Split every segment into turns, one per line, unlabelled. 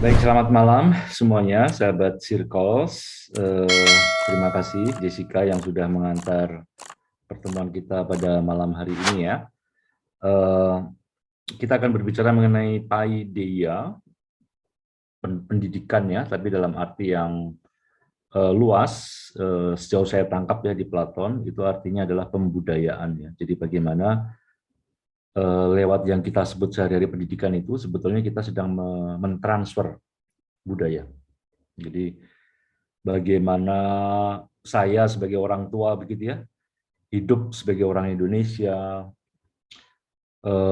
Baik, selamat malam semuanya, sahabat Circles. Terima kasih Jessica yang sudah mengantar pertemuan kita pada malam hari ini ya. Eh, kita akan berbicara mengenai paideia, pendidikan ya, tapi dalam arti yang luas. Sejauh saya tangkap ya di Platon, itu artinya adalah pembudayaan ya. Jadi bagaimana lewat yang kita sebut sehari-hari pendidikan itu, sebetulnya kita sedang mentransfer budaya. Jadi bagaimana saya sebagai orang tua begitu ya, hidup sebagai orang Indonesia,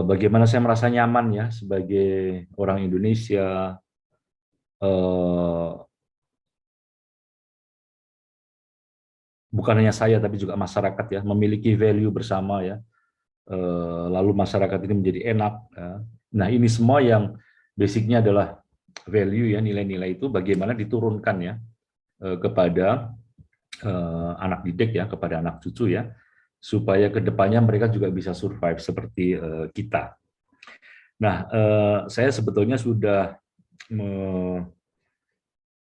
bagaimana saya merasa nyaman ya sebagai orang Indonesia, eh, bukan hanya saya tapi juga masyarakat ya, memiliki value bersama ya, lalu masyarakat ini menjadi enak. Ya. Nah ini semua yang basicnya adalah value ya, nilai-nilai itu bagaimana diturunkan ya kepada anak didik ya, kepada anak cucu ya, supaya kedepannya mereka juga bisa survive seperti kita. Nah, saya sebetulnya sudah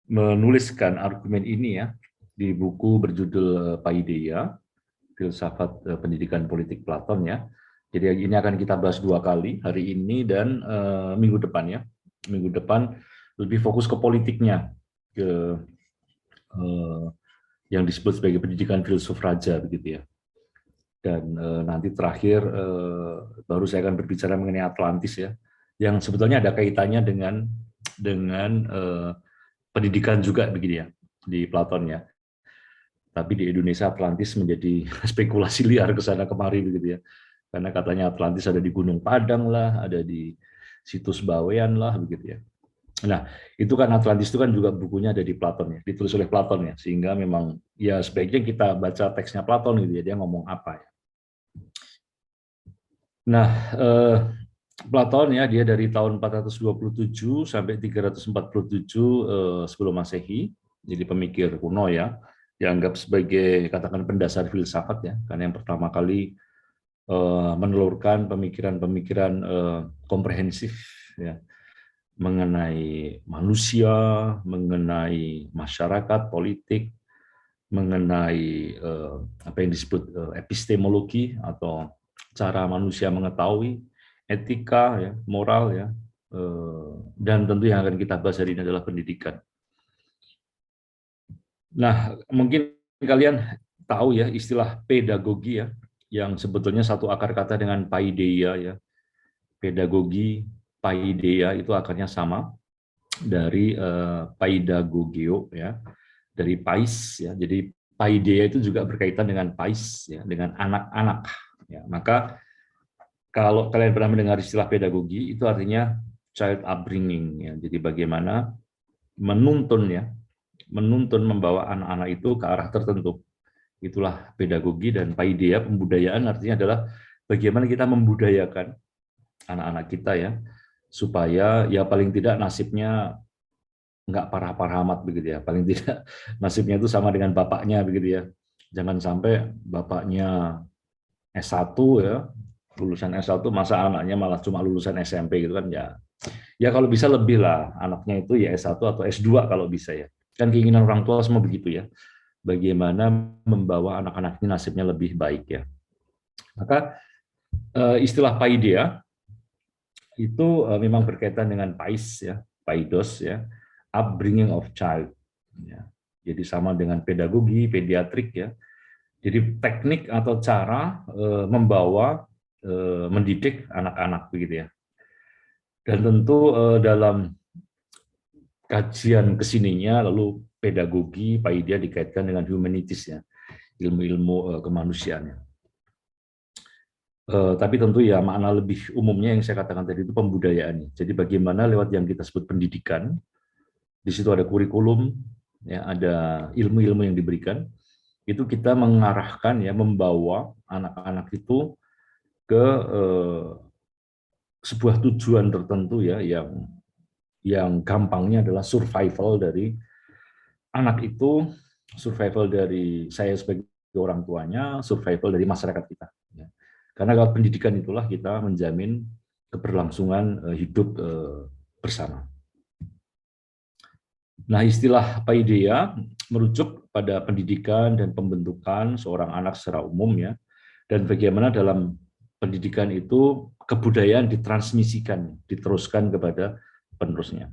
menuliskan argumen ini ya di buku berjudul Paideia, Filsafat Pendidikan Politik Platon ya. Jadi ini akan kita bahas dua kali, hari ini dan minggu depan ya. Minggu depan lebih fokus ke politiknya, ke eh, yang disebut sebagai pendidikan filsuf raja begitu ya. Dan nanti terakhir baru saya akan berbicara mengenai Atlantis ya, yang sebetulnya ada kaitannya dengan pendidikan juga begitu ya di Platon ya. Tapi di Indonesia Atlantis menjadi spekulasi liar ke sana kemari begitu ya. Karena katanya Atlantis ada di Gunung Padang lah, ada di situs Bawean lah begitu ya. Nah, itu kan Atlantis itu kan juga bukunya ada di Platon ya, ditulis oleh Platon ya, sehingga memang ya sebaiknya kita baca teksnya Platon gitu ya, dia ngomong apa ya. Nah, Platon ya, dia dari tahun 427 sampai 347 sebelum Masehi, jadi pemikir kuno ya, dianggap sebagai katakan pendasar filsafat ya, karena yang pertama kali menelurkan pemikiran-pemikiran komprehensif ya, mengenai manusia, mengenai masyarakat, politik, mengenai apa yang disebut epistemologi atau cara manusia mengetahui, etika, ya, moral, ya, dan tentu yang akan kita bahas hari ini adalah pendidikan. Nah, mungkin kalian tahu ya istilah pedagogi ya, yang sebetulnya satu akar kata dengan paideia ya. Pedagogi, paideia itu akarnya sama dari paidagogeo ya, dari pais ya. Jadi paideia itu juga berkaitan dengan pais ya, dengan anak-anak ya. Maka kalau kalian pernah mendengar istilah pedagogi, itu artinya child upbringing ya. Jadi bagaimana menuntun ya, menuntun membawa anak-anak itu ke arah tertentu. Itulah pedagogi. Dan paideia, pembudayaan, artinya adalah bagaimana kita membudayakan anak-anak kita ya, supaya ya paling tidak nasibnya nggak parah-parah amat begitu ya. Paling tidak nasibnya itu sama dengan bapaknya begitu ya. Jangan sampai bapaknya S1 ya, lulusan S1 masa anaknya malah cuma lulusan SMP gitu kan ya. Ya kalau bisa lebih lah anaknya itu ya S1 atau S2 kalau bisa ya. Kan keinginan orang tua semua begitu ya. Bagaimana membawa anak-anak ini nasibnya lebih baik ya. Maka istilah paideia itu memang berkaitan dengan pais ya, paidos ya, upbringing of child. Ya. Jadi sama dengan pedagogi, pediatrik ya. Jadi teknik atau cara membawa mendidik anak-anak begitu ya. Dan tentu dalam kajian kesininya lalu pedagogi, paideia dikaitkan dengan humanities ya, ilmu-ilmu kemanusiaan. Tapi tentu ya makna lebih umumnya yang saya katakan tadi itu pembudayaan. Jadi bagaimana lewat yang kita sebut pendidikan, di situ ada kurikulum, ya ada ilmu-ilmu yang diberikan, itu kita mengarahkan ya, membawa anak-anak itu ke sebuah tujuan tertentu ya, yang gampangnya adalah survival dari anak itu, survival dari saya sebagai orang tuanya, survival dari masyarakat kita. Ya. Karena lewat pendidikan itulah kita menjamin keberlangsungan hidup bersama. Nah, istilah paideia merujuk pada pendidikan dan pembentukan seorang anak secara umum ya, dan bagaimana dalam pendidikan itu kebudayaan ditransmisikan, diteruskan kepada penerusnya.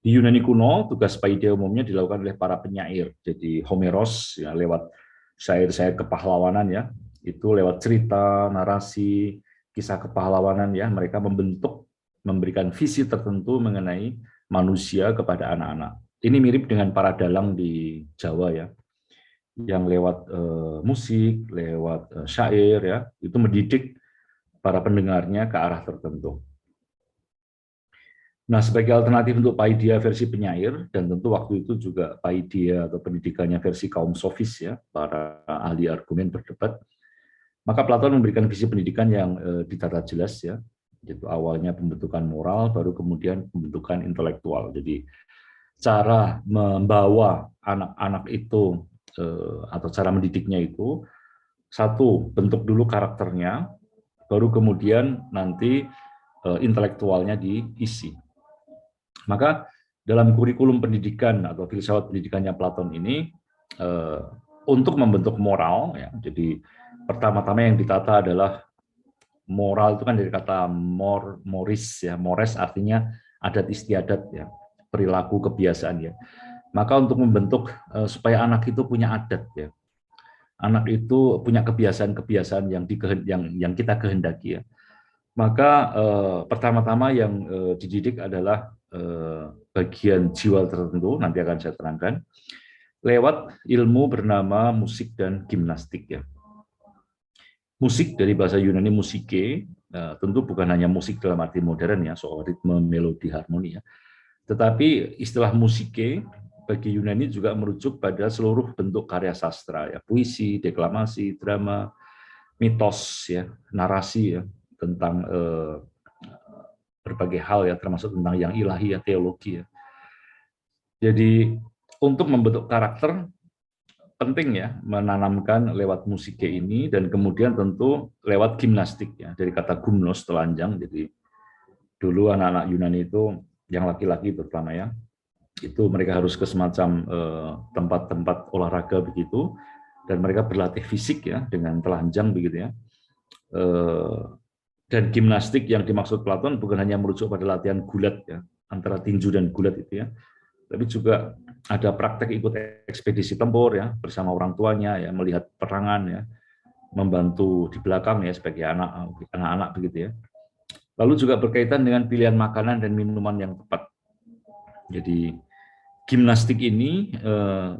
Di Yunani kuno, tugas paideia umumnya dilakukan oleh para penyair. Jadi Homeros ya lewat syair-syair kepahlawanan ya, itu lewat cerita, narasi, kisah kepahlawanan ya, mereka membentuk, memberikan visi tertentu mengenai manusia kepada anak-anak. Ini mirip dengan para dalang di Jawa ya, yang lewat musik, lewat syair ya, itu mendidik para pendengarnya ke arah tertentu. Nah, sebagai alternatif untuk paideia versi penyair, dan tentu waktu itu juga paideia atau pendidikannya versi kaum sofis ya, para ahli argumen berdebat, maka Platon memberikan visi pendidikan yang ditata jelas ya, yaitu awalnya pembentukan moral, baru kemudian pembentukan intelektual. Jadi cara membawa anak-anak itu atau cara mendidiknya itu, satu, bentuk dulu karakternya, baru kemudian nanti intelektualnya diisi. Maka dalam kurikulum pendidikan atau filsafat pendidikannya Platon ini untuk membentuk moral, ya, jadi pertama-tama yang ditata adalah moral itu kan dari kata moris ya, mores artinya adat istiadat ya, perilaku kebiasaan ya. Maka untuk membentuk supaya anak itu punya adat ya, anak itu punya kebiasaan-kebiasaan yang kita kehendaki ya. Maka pertama-tama yang dididik adalah bagian jiwa tertentu, nanti akan saya terangkan, lewat ilmu bernama musik dan gimnastik ya. Musik dari bahasa Yunani musike, tentu bukan hanya musik dalam arti modern ya, soal ritme, melodi, harmoni ya. Tetapi istilah musike bagi Yunani juga merujuk pada seluruh bentuk karya sastra ya, puisi, deklamasi, drama, mitos ya, narasi ya, tentang berbagai hal ya, termasuk tentang yang ilahi ya, teologi ya. Jadi untuk membentuk karakter penting ya menanamkan lewat musik ini, dan kemudian tentu lewat gimnastik ya, dari kata gumnos, telanjang. Jadi dulu anak-anak Yunani itu yang laki-laki terutama ya, itu mereka harus ke semacam tempat-tempat olahraga begitu, dan mereka berlatih fisik ya dengan telanjang begitu ya. Dan gimnastik yang dimaksud Platon bukan hanya merujuk pada latihan gulat ya, antara tinju dan gulat itu ya, tapi juga ada praktek ikut ekspedisi tempur ya bersama orang tuanya ya, melihat perangan ya, membantu di belakang ya sebagai anak-anak begitu ya. Lalu juga berkaitan dengan pilihan makanan dan minuman yang tepat. Jadi gimnastik ini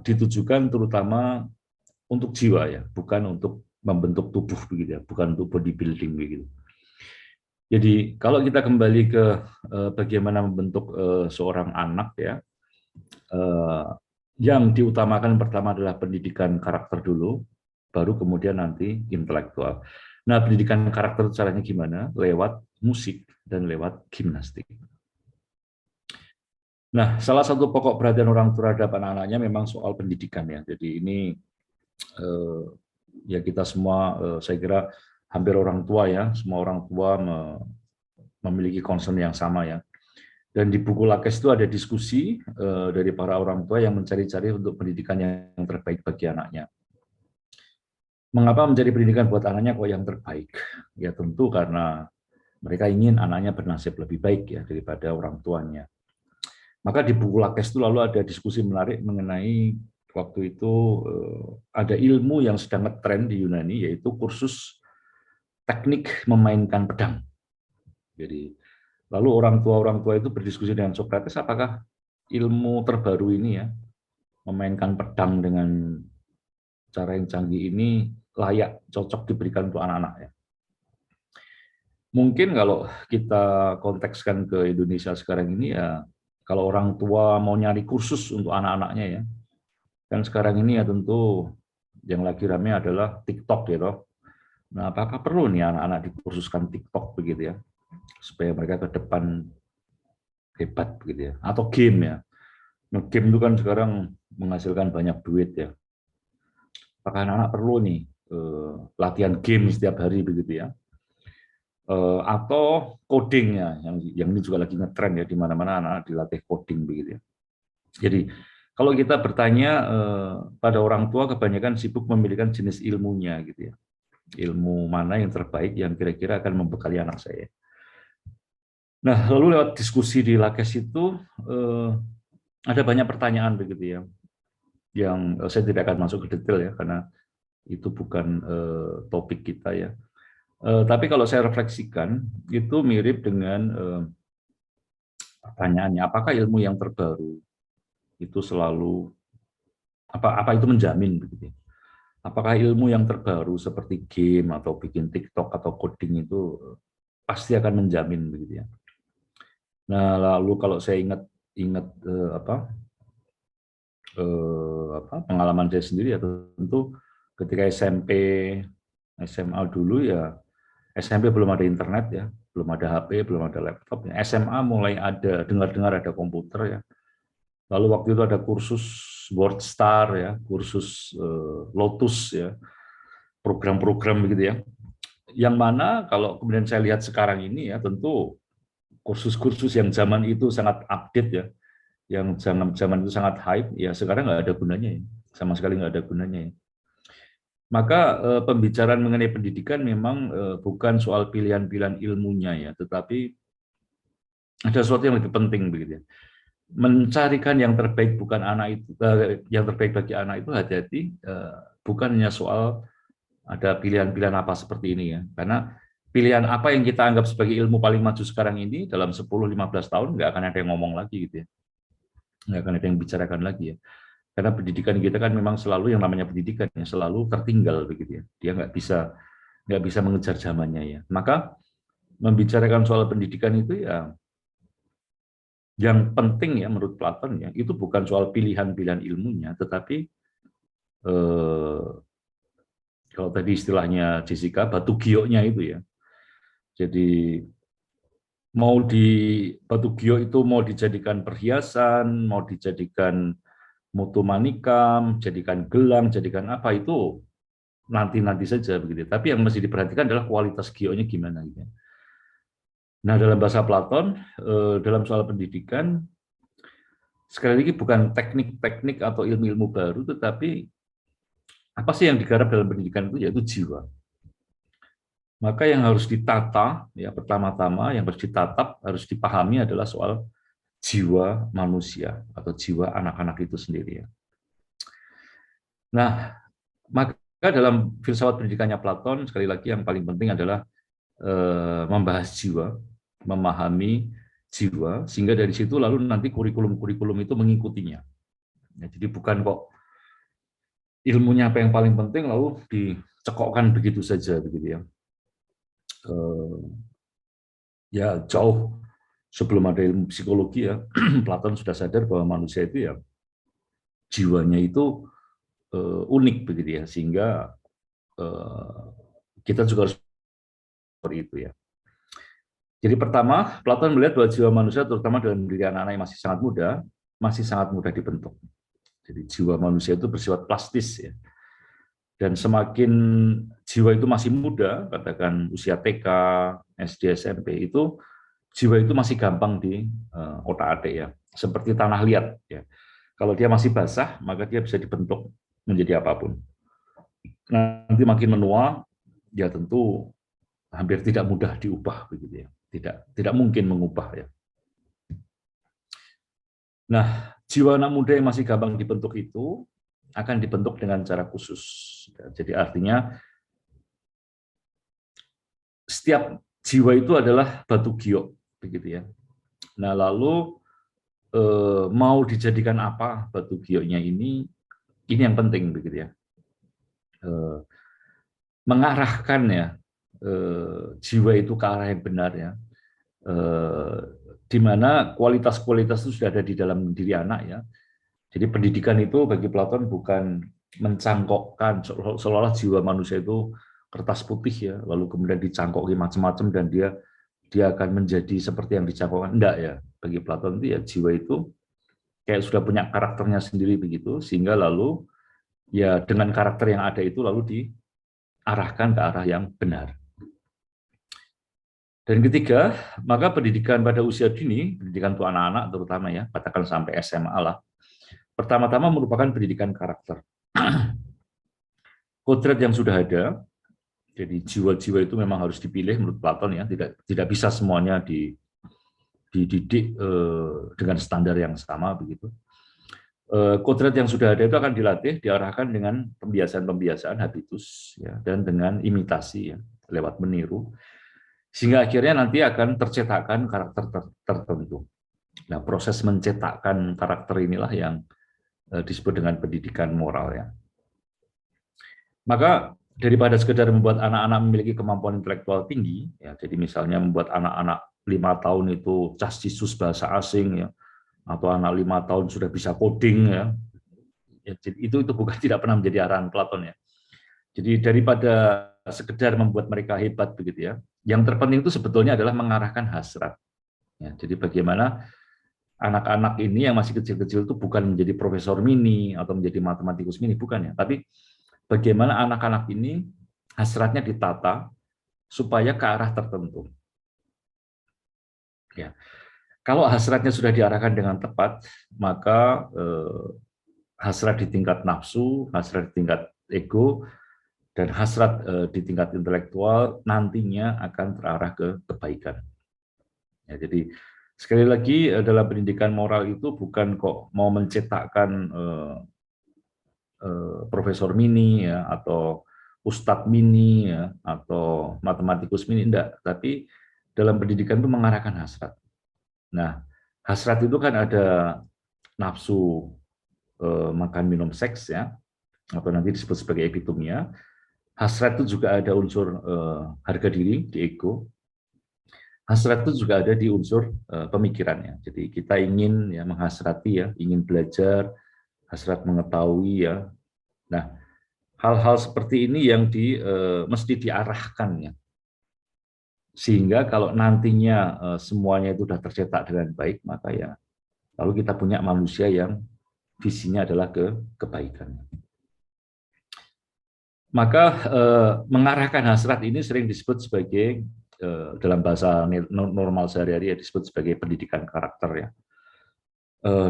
ditujukan terutama untuk jiwa ya, bukan untuk membentuk tubuh begitu ya, bukan untuk bodybuilding begitu. Jadi kalau kita kembali ke bagaimana membentuk seorang anak ya, yang diutamakan pertama adalah pendidikan karakter dulu, baru kemudian nanti intelektual. Nah, pendidikan karakter caranya gimana? Lewat musik dan lewat gimnastik. Nah, salah satu pokok perhatian orang tua terhadap anak-anaknya memang soal pendidikan ya. Jadi ini ya kita semua, saya kira hampir orang tua ya, semua orang tua memiliki concern yang sama ya. Dan di buku Lakes itu ada diskusi dari para orang tua yang mencari-cari untuk pendidikan yang terbaik bagi anaknya. Mengapa mencari pendidikan buat anaknya kok yang terbaik? Ya tentu karena mereka ingin anaknya bernasib lebih baik ya daripada orang tuanya. Maka di buku Lakes itu lalu ada diskusi menarik mengenai waktu itu ada ilmu yang sedang ngetren di Yunani, yaitu kursus teknik memainkan pedang. Jadi lalu orang tua itu berdiskusi dengan Socrates, apakah ilmu terbaru ini ya, memainkan pedang dengan cara yang canggih ini layak, cocok diberikan untuk anak-anak ya. Mungkin kalau kita kontekskan ke Indonesia sekarang ini ya, kalau orang tua mau nyari kursus untuk anak-anaknya ya, kan sekarang ini ya tentu yang lagi ramai adalah TikTok gitu. Nah, apakah perlu nih anak-anak dikursuskan TikTok begitu ya, supaya mereka ke depan hebat begitu ya, atau game ya. Nah, game itu kan sekarang menghasilkan banyak duit ya. Apakah anak-anak perlu nih latihan game setiap hari begitu ya? Atau codingnya yang ini juga lagi ngetren ya, di mana-mana anak-anak dilatih coding begitu ya. Jadi kalau kita bertanya pada orang tua, kebanyakan sibuk memilihkan jenis ilmunya gitu ya. Ilmu mana yang terbaik yang kira-kira akan membekali anak saya. Nah, lalu lewat diskusi di Lakes itu ada banyak pertanyaan begitu ya, yang saya tidak akan masuk ke detail ya, karena itu bukan topik kita ya. Tapi kalau saya refleksikan, itu mirip dengan pertanyaannya, apakah ilmu yang terbaru itu selalu apa itu menjamin begitu ya? Apakah ilmu yang terbaru seperti game atau bikin TikTok atau coding itu pasti akan menjamin begitu ya? Nah, lalu kalau saya ingat pengalaman saya sendiri ya, tentu ketika SMP, SMA dulu ya, SMP belum ada internet ya, belum ada HP, belum ada laptop. Ya. SMA mulai ada, dengar-dengar ada komputer ya. Lalu waktu itu ada kursus WordStar ya, kursus Lotus ya, program-program begitu ya. Yang mana kalau kemudian saya lihat sekarang ini ya, tentu kursus-kursus yang zaman itu sangat update ya, yang zaman itu sangat hype, ya sekarang nggak ada gunanya ya, sama sekali nggak ada gunanya ya. Maka pembicaraan mengenai pendidikan memang bukan soal pilihan-pilihan ilmunya ya, tetapi ada sesuatu yang lebih penting begitu ya. Mencarikan yang terbaik bukan anak itu, yang terbaik bagi anak itu hati-hati, bukan hanya soal ada pilihan-pilihan apa seperti ini ya, karena pilihan apa yang kita anggap sebagai ilmu paling maju sekarang ini dalam 10-15 tahun nggak akan ada yang ngomong lagi gitu ya, nggak akan ada yang bicarakan lagi ya. Karena pendidikan kita kan memang selalu yang namanya pendidikan yang selalu tertinggal begitu ya. Dia nggak bisa mengejar zamannya ya. Maka membicarakan soal pendidikan itu ya yang penting ya menurut Platon ya itu bukan soal pilihan-pilihan ilmunya, tetapi eh, kalau tadi istilahnya Jessica batu gioknya itu ya. Jadi mau di batu giok itu mau dijadikan perhiasan, mau dijadikan mutu manikam, jadikan gelang, jadikan apa itu nanti saja begitu. Tapi yang mesti diperhatikan adalah kualitas gioknya gimana gitu. Nah, dalam bahasa Platon, dalam soal pendidikan, sekali lagi bukan teknik-teknik atau ilmu-ilmu baru, tetapi apa sih yang digarap dalam pendidikan itu yaitu jiwa. Maka yang harus ditata, ya pertama-tama yang harus ditatap, harus dipahami adalah soal jiwa manusia atau jiwa anak-anak itu sendiri. Nah, maka dalam filsafat pendidikannya Platon, sekali lagi yang paling penting adalah membahas jiwa, memahami jiwa, sehingga dari situ lalu nanti kurikulum-kurikulum itu mengikutinya. Ya, jadi bukan kok ilmunya apa yang paling penting lalu dicekokkan begitu saja begitu ya. Ya jauh sebelum ada ilmu psikologi ya, Platon sudah sadar bahwa manusia itu ya jiwanya itu unik begitu ya, sehingga kita juga harus seperti itu ya. Jadi pertama, Platon melihat bahwa jiwa manusia terutama dalam diri anak-anak yang masih sangat mudah dibentuk. Jadi jiwa manusia itu bersifat plastis ya. Dan semakin jiwa itu masih muda, katakan usia TK, SD, SMP itu jiwa itu masih gampang di otak-atik ya, seperti tanah liat ya. Kalau dia masih basah, maka dia bisa dibentuk menjadi apapun. Nanti makin menua, ya tentu hampir tidak mudah diubah begitu ya. Tidak mungkin mengubah ya. Nah, jiwa anak muda yang masih gampang dibentuk itu akan dibentuk dengan cara khusus. Jadi artinya setiap jiwa itu adalah batu giok begitu ya. Nah, lalu mau dijadikan apa batu gioknya ini yang penting begitu ya. Mengarahkan ya jiwa itu ke arah yang benar ya. Di mana kualitas-kualitas itu sudah ada di dalam diri anak ya. Jadi pendidikan itu bagi Platon bukan mencangkokkan seolah-olah jiwa manusia itu kertas putih ya, lalu kemudian dicangkoki macam-macam dan dia akan menjadi seperti yang dicangkokkan. Enggak ya, bagi Platon itu ya jiwa itu kayak sudah punya karakternya sendiri begitu, sehingga lalu ya dengan karakter yang ada itu lalu diarahkan ke arah yang benar. Dan ketiga, maka pendidikan pada usia dini, pendidikan untuk anak-anak terutama ya, katakan sampai SMA lah, Pertama-tama merupakan pendidikan karakter. Kodrat yang sudah ada, jadi jiwa-jiwa itu memang harus dipilih menurut Platon ya, tidak bisa semuanya dididik dengan standar yang sama begitu. Kodrat yang sudah ada itu akan dilatih, diarahkan dengan pembiasaan-pembiasaan habitus ya, dan dengan imitasi ya, lewat meniru, sehingga akhirnya nanti akan tercetakkan karakter tertentu. Nah, proses mencetakkan karakter inilah yang disebut dengan pendidikan moral ya. Maka daripada sekedar membuat anak-anak memiliki kemampuan intelektual tinggi, ya, jadi misalnya membuat anak-anak 5 tahun itu castisus bahasa asing ya, atau anak 5 tahun sudah bisa coding ya, itu bukan tidak pernah menjadi arahan Platon ya. Jadi daripada sekedar membuat mereka hebat begitu ya, yang terpenting itu sebetulnya adalah mengarahkan hasrat. Ya, jadi bagaimana anak-anak ini yang masih kecil-kecil itu bukan menjadi profesor mini atau menjadi matematikus mini, bukan ya, tapi bagaimana anak-anak ini hasratnya ditata supaya ke arah tertentu. Ya. Kalau hasratnya sudah diarahkan dengan tepat, maka hasrat di tingkat nafsu, hasrat di tingkat ego, dan hasrat di tingkat intelektual nantinya akan terarah ke kebaikan. Ya, jadi sekali lagi dalam pendidikan moral itu bukan kok mau mencetakkan profesor mini ya, atau ustadz mini ya, atau matematikus mini, enggak, tapi dalam pendidikan itu mengarahkan hasrat. Nah, hasrat itu kan ada nafsu makan minum seks ya, atau nanti disebut sebagai epitomia. Hasrat itu juga ada unsur harga diri di ego. Hasrat itu juga ada di unsur pemikirannya. Jadi kita ingin ya menghasrati ya, ingin belajar, hasrat mengetahui ya. Nah, hal-hal seperti ini yang mesti diarahkan ya. Sehingga kalau nantinya semuanya itu sudah tercetak dengan baik, maka ya lalu kita punya manusia yang visinya adalah kebaikan. Maka mengarahkan hasrat ini sering disebut sebagai dalam bahasa normal sehari-hari ya, disebut sebagai pendidikan karakter ya.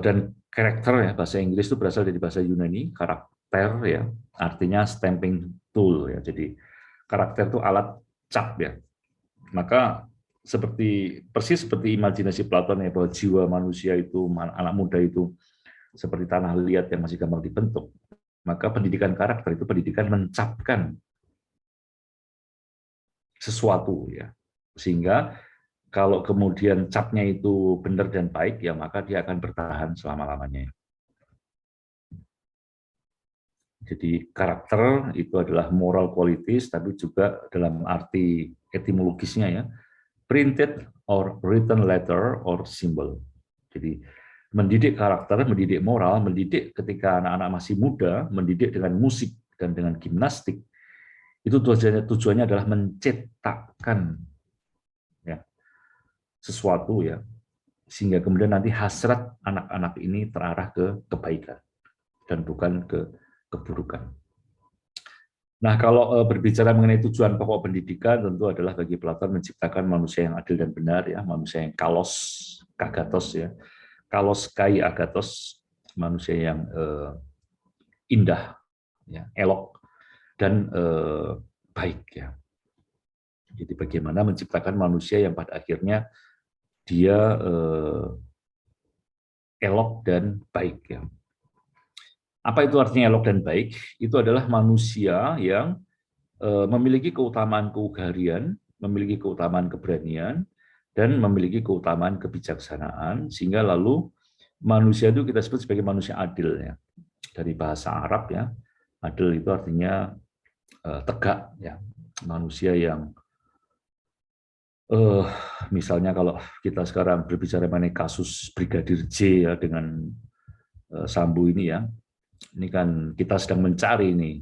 Dan karakter ya, bahasa Inggris itu berasal dari bahasa Yunani, karakter ya, artinya stamping tool ya. Jadi karakter itu alat cap ya. Maka persis seperti imajinasi Platon ya, bahwa jiwa manusia itu, anak muda itu seperti tanah liat yang masih gampang dibentuk. Maka pendidikan karakter itu pendidikan mencapkan sesuatu ya. Sehingga kalau kemudian capnya itu benar dan baik ya, maka dia akan bertahan selama-lamanya. Jadi karakter itu adalah moral qualities, tapi juga dalam arti etimologisnya ya, printed or written letter or symbol. Jadi mendidik karakter, mendidik moral, mendidik ketika anak-anak masih muda, mendidik dengan musik dan dengan gimnastik, itu tujuannya adalah mencetakkan ya, sesuatu ya, sehingga kemudian nanti hasrat anak-anak ini terarah ke kebaikan dan bukan ke keburukan. Nah, kalau berbicara mengenai tujuan pokok pendidikan, tentu adalah bagi Platon menciptakan manusia yang adil dan benar ya, manusia yang kalos kagatos ya, kalos kai agatos, manusia yang indah ya, elok dan baik ya. Jadi bagaimana menciptakan manusia yang pada akhirnya dia elok dan baik ya. Apa itu artinya elok dan baik? Itu adalah manusia yang memiliki keutamaan keugarian, memiliki keutamaan keberanian, dan memiliki keutamaan kebijaksanaan, sehingga lalu manusia itu kita sebut sebagai manusia adil ya. Dari bahasa Arab ya, adil itu artinya tegak ya, manusia yang misalnya kalau kita sekarang berbicara mengenai kasus Brigadir J ya dengan Sambo ini ya, ini kan kita sedang mencari ini,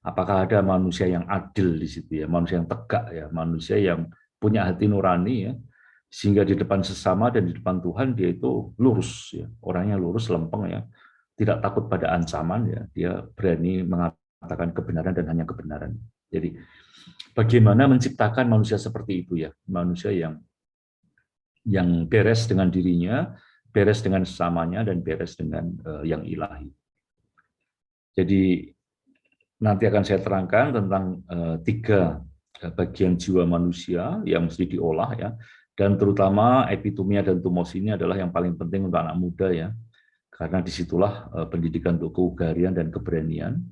apakah ada manusia yang adil di situ ya, manusia yang tegak ya, manusia yang punya hati nurani ya, sehingga di depan sesama dan di depan Tuhan dia itu lurus ya, orangnya lurus, lempeng ya, tidak takut pada ancaman ya, dia berani mengatakan kebenaran dan hanya kebenaran. Jadi bagaimana menciptakan manusia seperti itu ya, manusia yang beres dengan dirinya, beres dengan sesamanya dan beres dengan yang ilahi. Jadi nanti akan saya terangkan tentang tiga bagian jiwa manusia yang mesti diolah ya, dan terutama epitomia dan tumos ini adalah yang paling penting untuk anak muda ya, karena disitulah pendidikan untuk keugarian dan keberanian.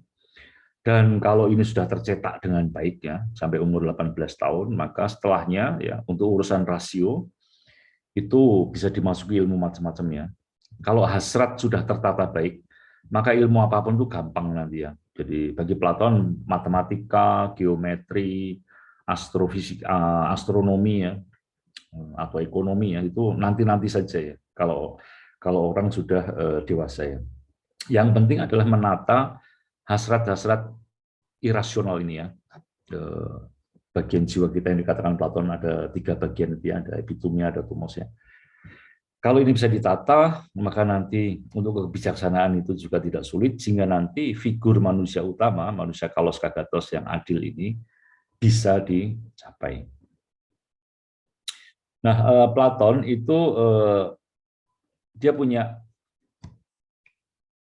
Dan kalau ini sudah tercetak dengan baik ya sampai umur 18 tahun, maka setelahnya ya untuk urusan rasio itu bisa dimasuki ilmu macam-macam ya. Kalau hasrat sudah tertata baik, maka ilmu apapun itu gampang nanti ya. Jadi bagi Platon matematika, geometri, astrofisika, astronomi ya, atau ekonomi ya itu nanti-nanti saja ya. Kalau orang sudah dewasa ya. Yang penting adalah menata hasrat-hasrat irasional ini ya. Bagian jiwa kita yang dikatakan Platon ada tiga bagian itu ya, ada epitomia, ada tumos ya. Kalau ini bisa ditata, maka nanti untuk kebijaksanaan itu juga tidak sulit, sehingga nanti figur manusia utama, manusia kalos kagatos yang adil ini bisa dicapai. Nah, Platon itu dia punya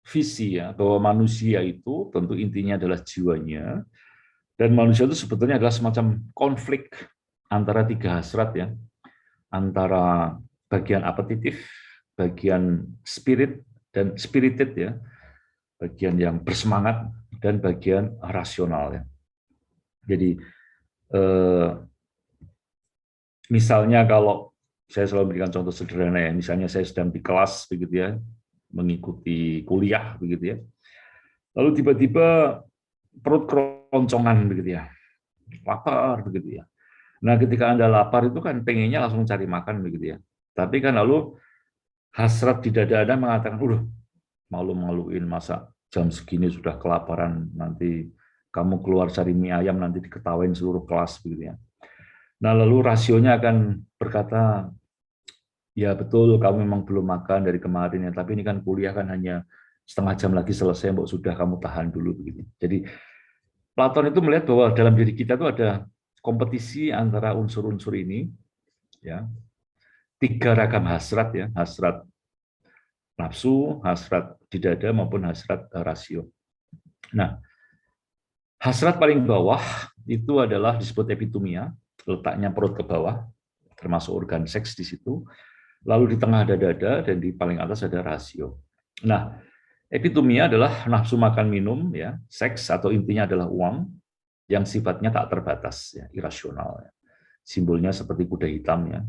visi ya, bahwa manusia itu tentu intinya adalah jiwanya, dan manusia itu sebetulnya adalah semacam konflik antara tiga hasrat ya, antara bagian apetitif, bagian spirit dan spirited ya, bagian yang bersemangat dan bagian rasional ya. Jadi misalnya kalau saya selalu memberikan contoh sederhana ya, misalnya saya sedang di kelas begitu ya, mengikuti kuliah begitu ya, lalu tiba-tiba perut keroncongan begitu ya, lapar begitu ya. Nah, ketika Anda lapar itu kan pengennya langsung cari makan begitu ya. Tapi kan lalu hasrat di dada Anda mengatakan, malu-maluin masa jam segini sudah kelaparan, nanti kamu keluar cari mie ayam nanti diketawain seluruh kelas begitu ya. Nah, lalu rasionya akan berkata, ya betul kamu memang belum makan dari kemarin ya, tapi ini kan kuliah kan hanya setengah jam lagi selesai, mbok sudah kamu tahan dulu begitu. Jadi Platon itu melihat bahwa dalam diri kita itu ada kompetisi antara unsur-unsur ini, ya, tiga ragam hasrat ya, hasrat nafsu, hasrat di dada maupun hasrat rasio. Nah, hasrat paling bawah itu adalah disebut epitomia, letaknya perut ke bawah, termasuk organ seks di situ. Lalu di tengah ada dada dan di paling atas ada rasio. Nah, epitomia adalah nafsu makan minum ya, seks atau intinya adalah uang yang sifatnya tak terbatas ya, irasional ya. Simbolnya seperti kuda hitam ya.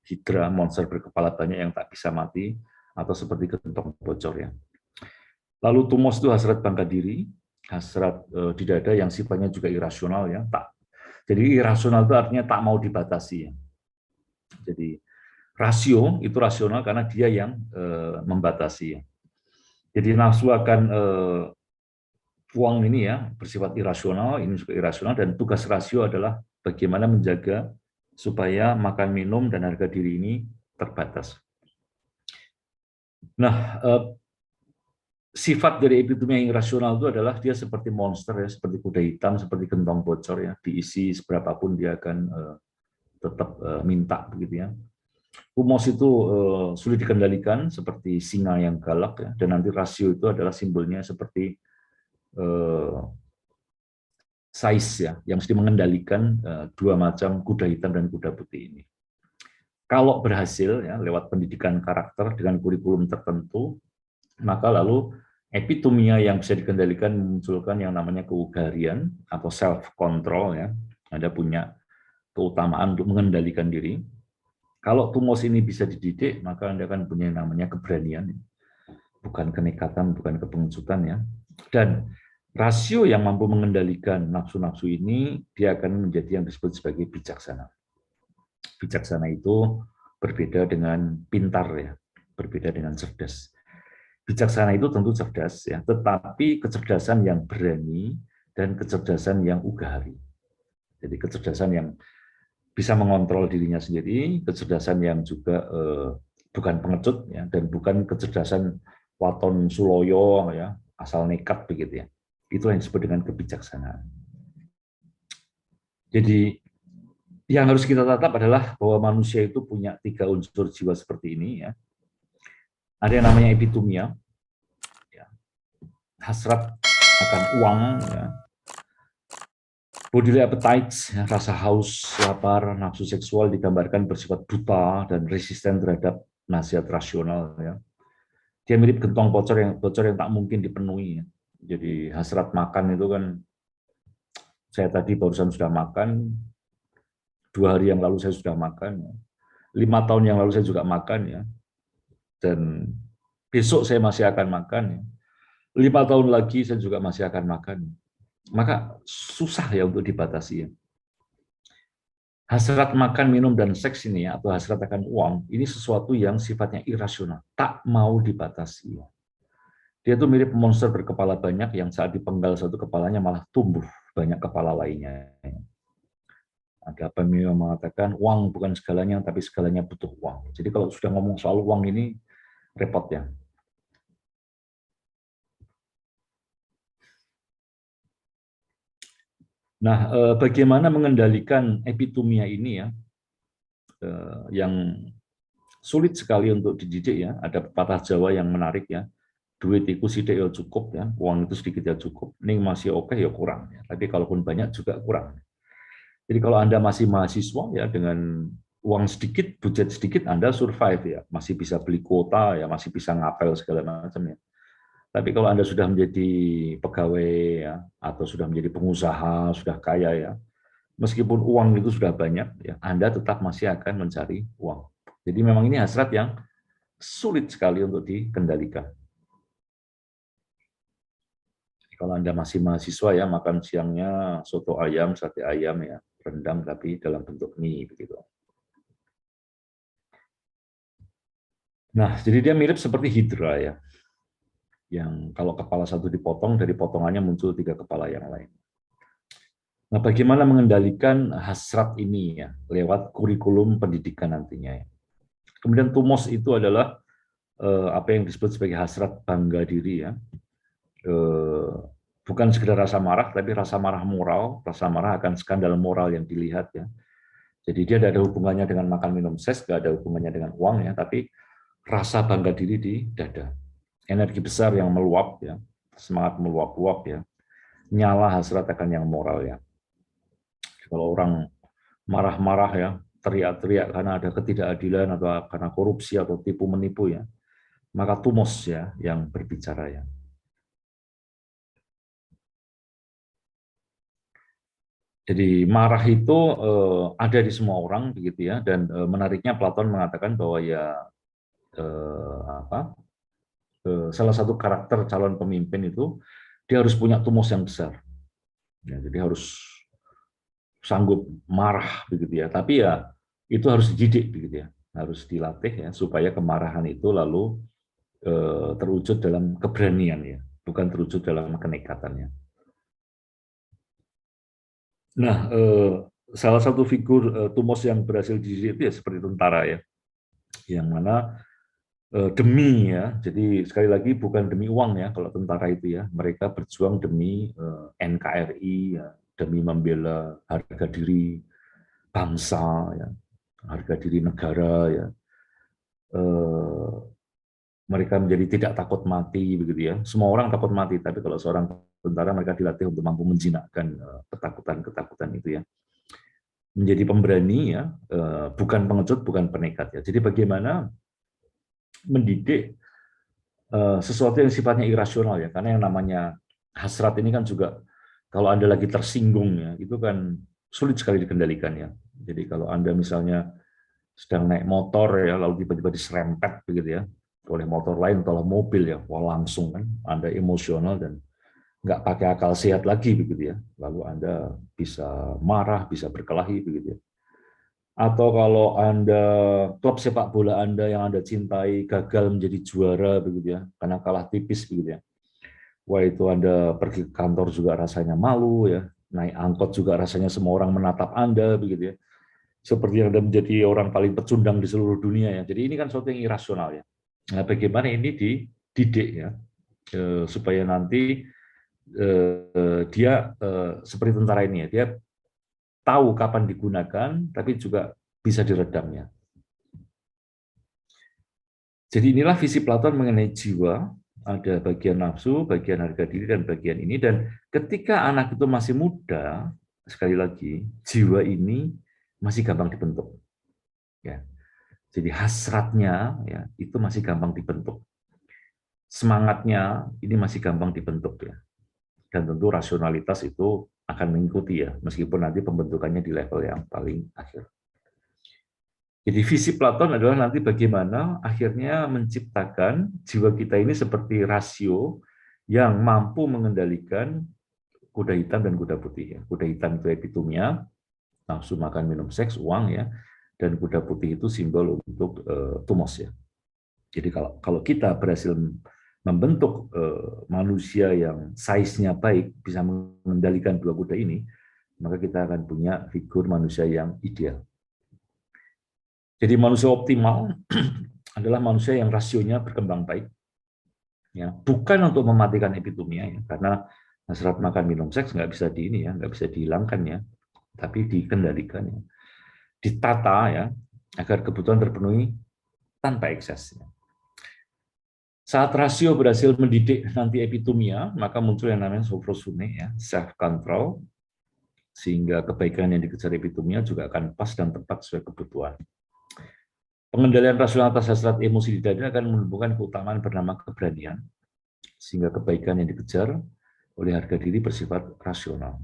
Hidra, monster berkepala banyak yang tak bisa mati, atau seperti gentong bocor ya. Lalu tumos itu hasrat bangga diri, hasrat di dada yang sifatnya juga irasional ya. Jadi irasional itu artinya tak mau dibatasi ya. Jadi rasio itu rasional karena dia yang membatasi ya. Jadi nafsu akan uang ini ya bersifat irasional, ini juga irasional, dan tugas rasio adalah bagaimana menjaga supaya makan minum dan harga diri ini terbatas. Nah, sifat dari epitomia yang irasional itu adalah dia seperti monster ya, seperti kuda hitam, seperti gentong bocor ya, diisi seberapapun dia akan tetap minta begitu ya. Humos itu sulit dikendalikan seperti singa yang galak ya, dan nanti rasio itu adalah simbolnya seperti size ya, yang mesti mengendalikan dua macam kuda hitam dan kuda putih ini. Kalau berhasil ya lewat pendidikan karakter dengan kurikulum tertentu, maka lalu epitomia yang bisa dikendalikan memunculkan yang namanya keugarian atau self control ya. Anda punya keutamaan untuk mengendalikan diri. Kalau tumos ini bisa dididik, maka Anda akan punya yang namanya keberanian, bukan kenekatan, bukan kepengecutan ya. Dan rasio yang mampu mengendalikan nafsu-nafsu ini, dia akan menjadi yang disebut sebagai bijaksana. Bijaksana itu berbeda dengan pintar ya, berbeda dengan cerdas. Bijaksana itu tentu cerdas ya, tetapi kecerdasan yang berani dan kecerdasan yang ugahari. Jadi kecerdasan yang bisa mengontrol dirinya sendiri, kecerdasan yang juga bukan pengecut ya, dan bukan kecerdasan waton suloyo ya, asal nekat begitu ya. Itu yang disebut dengan kebijaksanaan. Jadi Yang harus kita tatap adalah bahwa manusia itu punya 3 unsur jiwa seperti ini ya. Ada yang namanya epitumia, ya, hasrat akan uang, ya, bodily appetites, ya, rasa haus, lapar, nafsu seksual digambarkan bersifat buta dan resisten terhadap nasihat rasional. Ya. Dia mirip gentong bocor yang tak mungkin dipenuhi. Ya. Jadi hasrat makan itu kan, saya tadi barusan sudah makan, 2 hari yang lalu saya sudah makan, ya. 5 tahun yang lalu saya juga makan, ya. Dan besok saya masih akan makan, ya. 5 tahun lagi saya juga masih akan makan. Maka susah ya untuk dibatasi. Ya. Hasrat makan, minum, dan seks ini ya, atau hasrat akan uang, ini sesuatu yang sifatnya irasional, tak mau dibatasi. Dia itu mirip monster berkepala banyak yang saat dipenggal satu kepalanya malah tumbuh banyak kepala lainnya. Ada pemilih yang mengatakan uang bukan segalanya, tapi segalanya butuh uang. Jadi kalau sudah ngomong soal uang ini, repot ya. Nah, bagaimana mengendalikan epitumia ini ya, yang sulit sekali untuk dididik ya. Ada pepatah Jawa yang menarik ya, duit itu sidik ya cukup ya, uang itu sedikit ya cukup. Ini masih oke ya kurang ya. Tapi kalaupun banyak juga kurang. Jadi kalau Anda masih mahasiswa ya dengan uang sedikit, budget sedikit, Anda survive ya, masih bisa beli kuota ya, masih bisa ngapel segala macam ya. Tapi kalau Anda sudah menjadi pegawai ya, atau sudah menjadi pengusaha, sudah kaya ya, meskipun uang itu sudah banyak ya, Anda tetap masih akan mencari uang. Jadi memang ini hasrat yang sulit sekali untuk dikendalikan. Kalau Anda masih mahasiswa ya, makan siangnya soto ayam, sate ayam ya, rendang tapi dalam bentuk mie begitu. Nah, jadi dia mirip seperti hidra ya, yang kalau kepala satu dipotong, dari potongannya muncul 3 kepala yang lain. Nah, bagaimana mengendalikan hasrat ini ya, lewat kurikulum pendidikan nantinya ya. Kemudian tumos itu adalah apa yang disebut sebagai hasrat bangga diri ya. Bukan sekedar rasa marah, tapi rasa marah moral, rasa marah akan skandal moral yang dilihat ya. Jadi dia tidak ada hubungannya dengan makan minum seks, tidak ada hubungannya dengan uang ya, tapi rasa bangga diri di dada. Energi besar yang meluap ya, semangat meluap-luap ya, nyala hasrat akan yang moral ya. Kalau orang marah-marah ya, teriak-teriak karena ada ketidakadilan atau karena korupsi atau tipu menipu ya, maka tumos ya yang berbicara ya. Jadi marah itu ada di semua orang begitu ya, dan menariknya Platon mengatakan bahwa ya salah satu karakter calon pemimpin itu dia harus punya tumos yang besar. Ya, jadi harus sanggup marah begitu ya. Tapi ya itu harus dididik begitu ya, harus dilatih ya supaya kemarahan itu lalu terwujud dalam keberanian ya, bukan terwujud dalam kenekatannya. Nah, salah satu figur Tumos yang berhasil dididik itu ya seperti tentara ya, yang mana demi ya, jadi sekali lagi bukan demi uang ya, kalau tentara itu ya, mereka berjuang demi NKRI ya, demi membela harga diri bangsa ya, harga diri negara ya. Mereka menjadi tidak takut mati begitu ya. Semua orang takut mati, tapi kalau seorang tentara mereka dilatih untuk mampu menjinakkan ketakutan-ketakutan itu ya. Menjadi pemberani ya, bukan pengecut, bukan penekat ya. Jadi bagaimana mendidik sesuatu yang sifatnya irasional ya, karena yang namanya hasrat ini kan juga kalau Anda lagi tersinggung ya, itu kan sulit sekali dikendalikan ya. Jadi kalau Anda misalnya sedang naik motor ya, lalu tiba-tiba diserempet begitu ya, oleh motor lain atau mobil ya, wah langsung kan Anda emosional dan nggak pakai akal sehat lagi begitu ya, lalu Anda bisa marah, bisa berkelahi begitu ya. Atau kalau Anda klub sepak bola Anda yang Anda cintai gagal menjadi juara begitu ya, karena kalah tipis begitu ya. Wah itu Anda pergi ke kantor juga rasanya malu ya, naik angkot juga rasanya semua orang menatap Anda begitu ya. Seperti Anda menjadi orang paling pecundang di seluruh dunia ya. Jadi ini kan sesuatu yang irasional ya. Nah, bagaimana ini dididik ya, supaya nanti dia seperti tentara ini ya, dia tahu kapan digunakan, tapi juga bisa diredamnya. Jadi inilah visi Platon mengenai jiwa, ada bagian nafsu, bagian harga diri, dan bagian ini. Dan ketika anak itu masih muda, sekali lagi, jiwa ini masih gampang dibentuk. Ya. Jadi hasratnya ya itu masih gampang dibentuk. Semangatnya ini masih gampang dibentuk ya. Dan tentu rasionalitas itu akan mengikuti ya, meskipun nanti pembentukannya di level yang paling akhir. Jadi visi Platon adalah nanti bagaimana akhirnya menciptakan jiwa kita ini seperti rasio yang mampu mengendalikan kuda hitam dan kuda putih. Ya. Kuda hitam itu epitomia, nafsu makan minum seks, uang ya, dan kuda putih itu simbol untuk tumos ya. Jadi kalau kita berhasil membentuk manusia yang size-nya baik, bisa mengendalikan dua kuda ini, maka kita akan punya figur manusia yang ideal. Jadi manusia optimal adalah manusia yang rasionya berkembang baik, ya bukan untuk mematikan epitomia, ya, karena hasrat makan minum seks nggak bisa nggak bisa dihilangkan ya, tapi dikendalikan, ya, ditata ya agar kebutuhan terpenuhi tanpa ekses. Ya. Saat rasio berhasil mendidik nanti epitomia, maka muncul yang namanya sophrosyne, ya self control, sehingga kebaikan yang dikejar epitomia juga akan pas dan tepat sesuai kebutuhan. Pengendalian rasional atas hasrat emosi di dada akan menumbuhkan keutamaan bernama keberanian, sehingga kebaikan yang dikejar oleh harga diri bersifat rasional.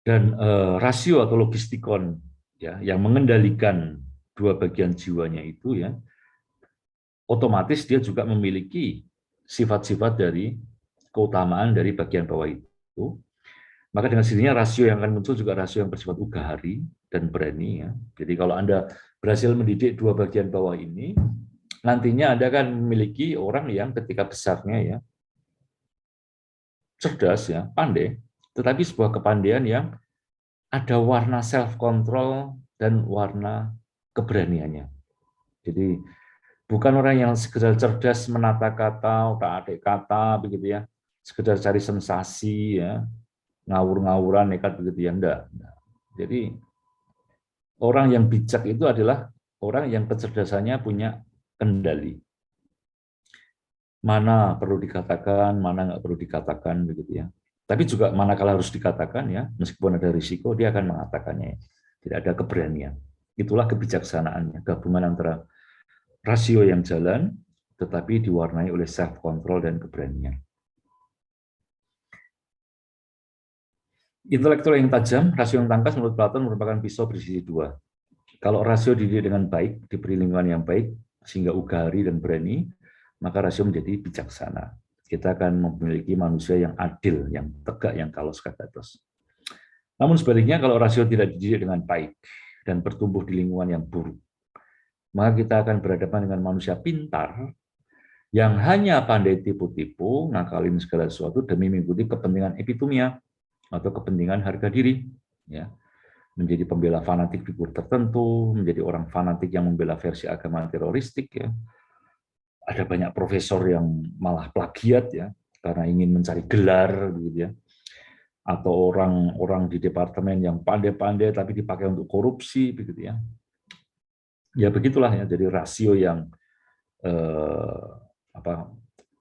Dan rasio atau logistikon ya, yang mengendalikan dua bagian jiwanya itu ya, otomatis dia juga memiliki sifat-sifat dari keutamaan dari bagian bawah itu. Maka dengan sendirinya rasio yang akan muncul juga rasio yang bersifat ugahari dan berani. Ya. Jadi kalau Anda berhasil mendidik dua bagian bawah ini, nantinya Anda akan memiliki orang yang ketika besarnya ya cerdas, ya pandai, tetapi sebuah kepandaian yang ada warna self control dan warna keberaniannya. Jadi bukan orang yang sekedar cerdas menata kata, otak-atik kata, begitu ya, sekedar cari sensasi, ya, ngawur-ngawuran, nekat begitu ya, enggak. Jadi orang yang bijak itu adalah orang yang kecerdasannya punya kendali. Mana perlu dikatakan, mana nggak perlu dikatakan, begitu ya. Tapi juga manakala harus dikatakan ya, meskipun ada risiko, dia akan mengatakannya. Tidak ada keberanian. Itulah kebijaksanaannya, gabungan antara rasio yang jalan, tetapi diwarnai oleh self control dan keberanian. Intelektual yang tajam, rasio yang tangkas menurut Platon merupakan pisau bersisi dua. Kalau rasio dididik dengan baik, diberi lingkungan yang baik, sehingga ugahari dan berani, maka rasio menjadi bijaksana. Kita akan memiliki manusia yang adil, yang tegak, yang kalos kagatos. Namun sebaliknya, kalau rasio tidak dididik dengan baik dan bertumbuh di lingkungan yang buruk, maka kita akan berhadapan dengan manusia pintar yang hanya pandai tipu-tipu, ngakalin segala sesuatu demi mengikuti kepentingan epitomia atau kepentingan harga diri. Ya. Menjadi pembela fanatik figur tertentu, menjadi orang fanatik yang membela versi agama teroristik, ya. Ada banyak profesor yang malah plagiat ya, karena ingin mencari gelar, begitu ya. Atau orang-orang di departemen yang pandai-pandai tapi dipakai untuk korupsi, begitu ya. Ya begitulah ya, jadi rasio yang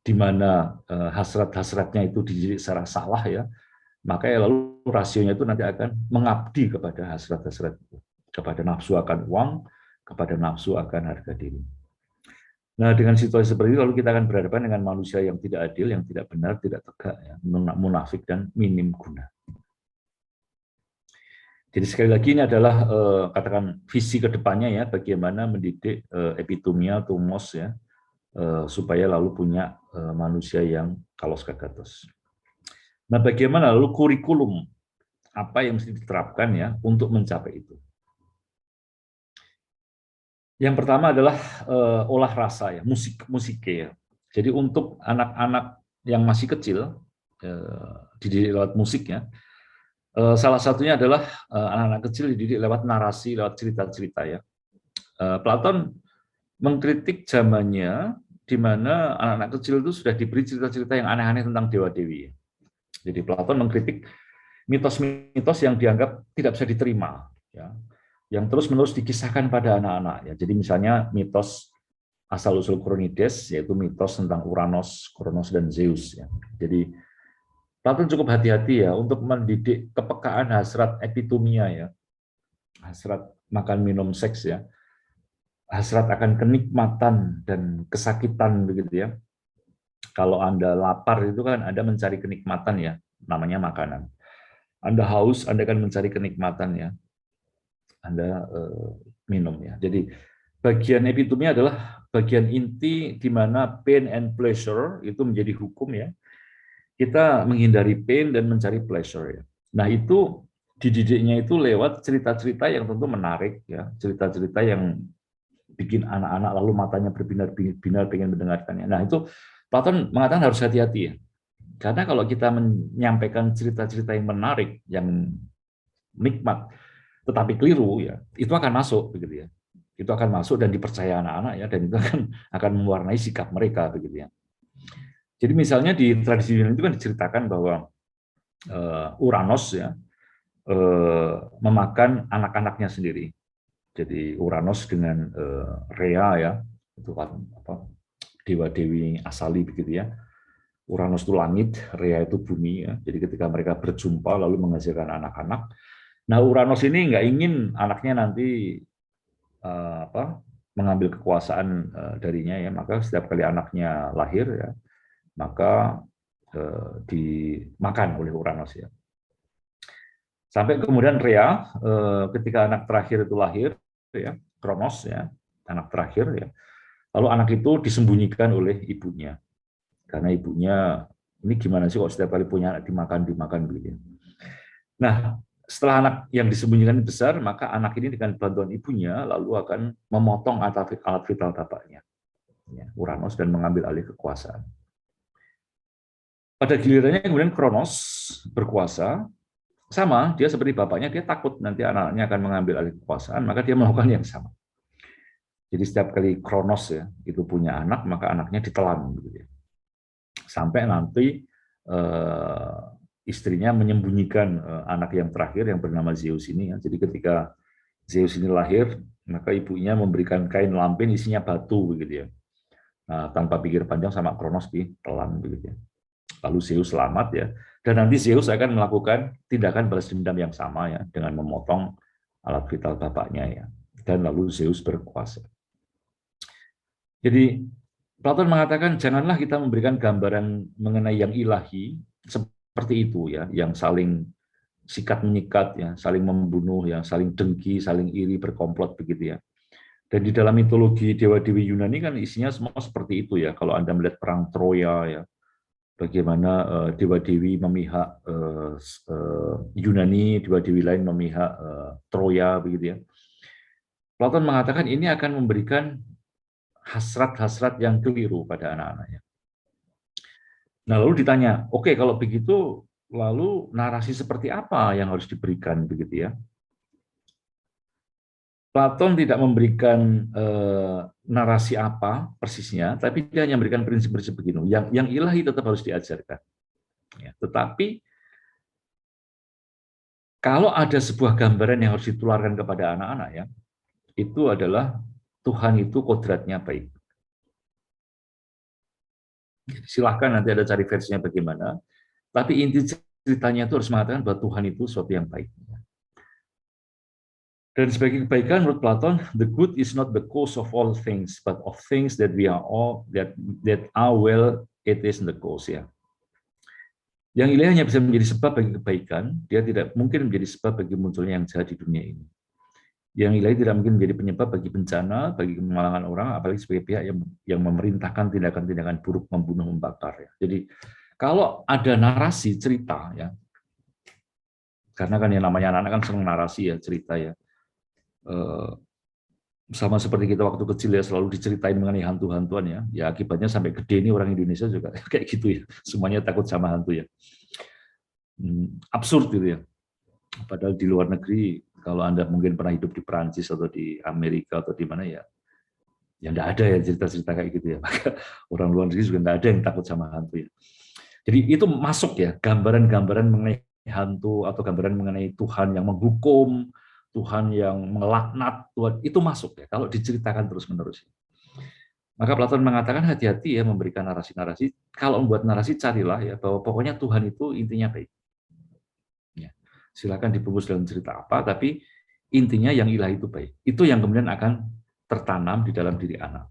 di mana hasrat-hasratnya itu dididik secara salah ya, maka lalu rasionya itu nanti akan mengabdi kepada hasrat-hasrat itu, kepada nafsu akan uang, kepada nafsu akan harga diri. Nah, dengan situasi seperti itu, lalu kita akan berhadapan dengan manusia yang tidak adil, yang tidak benar, tidak tegak, ya, munafik, dan minim guna. Jadi sekali lagi ini adalah katakan visi kedepannya ya, bagaimana mendidik epitomia, tumos ya, supaya lalu punya manusia yang kalos kagatos. Nah, bagaimana lalu kurikulum apa yang mesti diterapkan ya untuk mencapai itu? Yang pertama adalah olah rasa ya, musik ya. Jadi untuk anak-anak yang masih kecil dididik lewat musik ya. Salah satunya adalah anak-anak kecil dididik lewat narasi, lewat cerita-cerita ya. Platon mengkritik zamannya di mana anak-anak kecil itu sudah diberi cerita-cerita yang aneh-aneh tentang dewa-dewi. Jadi Platon mengkritik mitos-mitos yang dianggap tidak bisa diterima, ya, yang terus-menerus dikisahkan pada anak-anak. Ya. Jadi misalnya mitos asal-usul Kronides, yaitu mitos tentang Uranos, Kronos, dan Zeus. Ya. Jadi Platon cukup hati-hati ya untuk mendidik kepekaan hasrat epitomia, ya, hasrat makan minum seks, ya, hasrat akan kenikmatan dan kesakitan begitu ya. Kalau Anda lapar itu kan Anda mencari kenikmatan ya, namanya makanan. Anda haus, Anda akan mencari kenikmatan ya, Anda minum ya. Jadi bagian epitome adalah bagian inti di mana pain and pleasure itu menjadi hukum ya. Kita menghindari pain dan mencari pleasure ya. Nah itu dididiknya itu lewat cerita-cerita yang tentu menarik ya, cerita-cerita yang bikin anak-anak lalu matanya berbinar-binar pengen mendengarkannya. Nah itu Platon mengatakan harus hati-hati ya. Karena kalau kita menyampaikan cerita-cerita yang menarik, yang nikmat, tetapi keliru ya, itu akan masuk begitu ya. Itu akan masuk dan dipercaya anak-anak ya, dan itu akan mewarnai sikap mereka begitu ya. Jadi misalnya di tradisi Yunani itu kan diceritakan bahwa Uranos ya memakan anak-anaknya sendiri. Jadi Uranos dengan Rhea ya, itu kan apa, dewa-dewi asali begitu ya. Uranos itu langit, Rhea itu bumi ya. Jadi ketika mereka berjumpa lalu menghasilkan anak-anak. Nah Uranos ini nggak ingin anaknya nanti mengambil kekuasaan darinya ya, maka setiap kali anaknya lahir ya, maka dimakan oleh Uranos ya. Sampai kemudian Rhea ketika anak terakhir itu lahir ya, Kronos ya, anak terakhir ya. Lalu anak itu disembunyikan oleh ibunya. Karena ibunya ini gimana sih kok setiap kali punya anak dimakan begitu. Nah, setelah anak yang disembunyikan besar, maka anak ini dengan bantuan ibunya lalu akan memotong alat vital bapaknya, ya, Uranos, dan mengambil alih kekuasaan. Pada gilirannya kemudian Kronos berkuasa, sama, dia seperti bapaknya, dia takut nanti anaknya akan mengambil alih kekuasaan, maka dia melakukan yang sama. Jadi setiap kali Kronos ya itu punya anak, maka anaknya ditelan, gitu ya. Sampai nanti istrinya menyembunyikan anak yang terakhir yang bernama Zeus ini. Ya. Jadi ketika Zeus ini lahir, maka ibunya memberikan kain lampin isinya batu, begitu ya. Nah, tanpa pikir panjang sama Kronos ditelan, begitu ya. Lalu Zeus selamat ya. Dan nanti Zeus akan melakukan tindakan balas dendam yang sama ya, dengan memotong alat vital bapaknya ya. Dan lalu Zeus berkuasa. Jadi Platon mengatakan janganlah kita memberikan gambaran mengenai yang ilahi seperti itu ya, yang saling sikat menyikat ya, saling membunuh ya, saling dengki, saling iri, berkomplot begitu ya. Dan di dalam mitologi dewa-dewi Yunani kan isinya semua seperti itu ya. Kalau Anda melihat perang Troya ya, bagaimana dewa-dewi memihak Yunani, dewa-dewi lain memihak Troya begitu ya. Platon mengatakan ini akan memberikan hasrat-hasrat yang keliru pada anak-anaknya. Nah, lalu ditanya, oke, kalau begitu, lalu narasi seperti apa yang harus diberikan begitu ya? Platon tidak memberikan narasi apa persisnya, tapi dia hanya memberikan prinsip-prinsip begini. Yang ilahi tetap harus diajarkan. Ya, tetapi kalau ada sebuah gambaran yang harus ditularkan kepada anak-anak ya, itu adalah Tuhan itu kodratnya baik. Silahkan nanti ada cari versinya bagaimana, tapi inti ceritanya itu harus mengatakan bahwa Tuhan itu sesuatu yang baik. Dan sebagai kebaikan menurut Platon, the good is not the cause of all things, but of things that we are all that are well it is the cause ya. Yang ilahi hanya bisa menjadi sebab bagi kebaikan, dia tidak mungkin menjadi sebab bagi munculnya yang jahat di dunia ini. Yang ilahi tidak mungkin menjadi penyebab bagi bencana, bagi kemalangan orang, apalagi sebagai pihak yang memerintahkan tindakan-tindakan buruk, membunuh, membakar. Ya. Jadi kalau ada narasi cerita, ya, karena kan yang namanya anak-anak kan senang narasi ya, cerita ya. Sama seperti kita waktu kecil ya selalu diceritain mengenai hantu-hantuan ya. Ya akibatnya sampai gede ini orang Indonesia juga kayak gitu ya. Semuanya takut sama hantu ya. Absurd gitu ya. Padahal di luar negeri, kalau Anda mungkin pernah hidup di Perancis atau di Amerika atau di mana ya enggak ada ya cerita-cerita kayak gitu ya. Maka orang luar negeri juga enggak ada yang takut sama hantu ya. Jadi itu masuk ya, gambaran-gambaran mengenai hantu atau gambaran mengenai Tuhan yang menghukum, Tuhan yang melaknat, Tuhan itu masuk ya kalau diceritakan terus-menerus. Maka Platon mengatakan hati-hati ya memberikan narasi-narasi. Kalau membuat narasi carilah ya bahwa pokoknya Tuhan itu intinya baik. Ya. Silakan dibungkus dalam cerita apa, tapi intinya yang ilahi itu baik. Itu yang kemudian akan tertanam di dalam diri anak.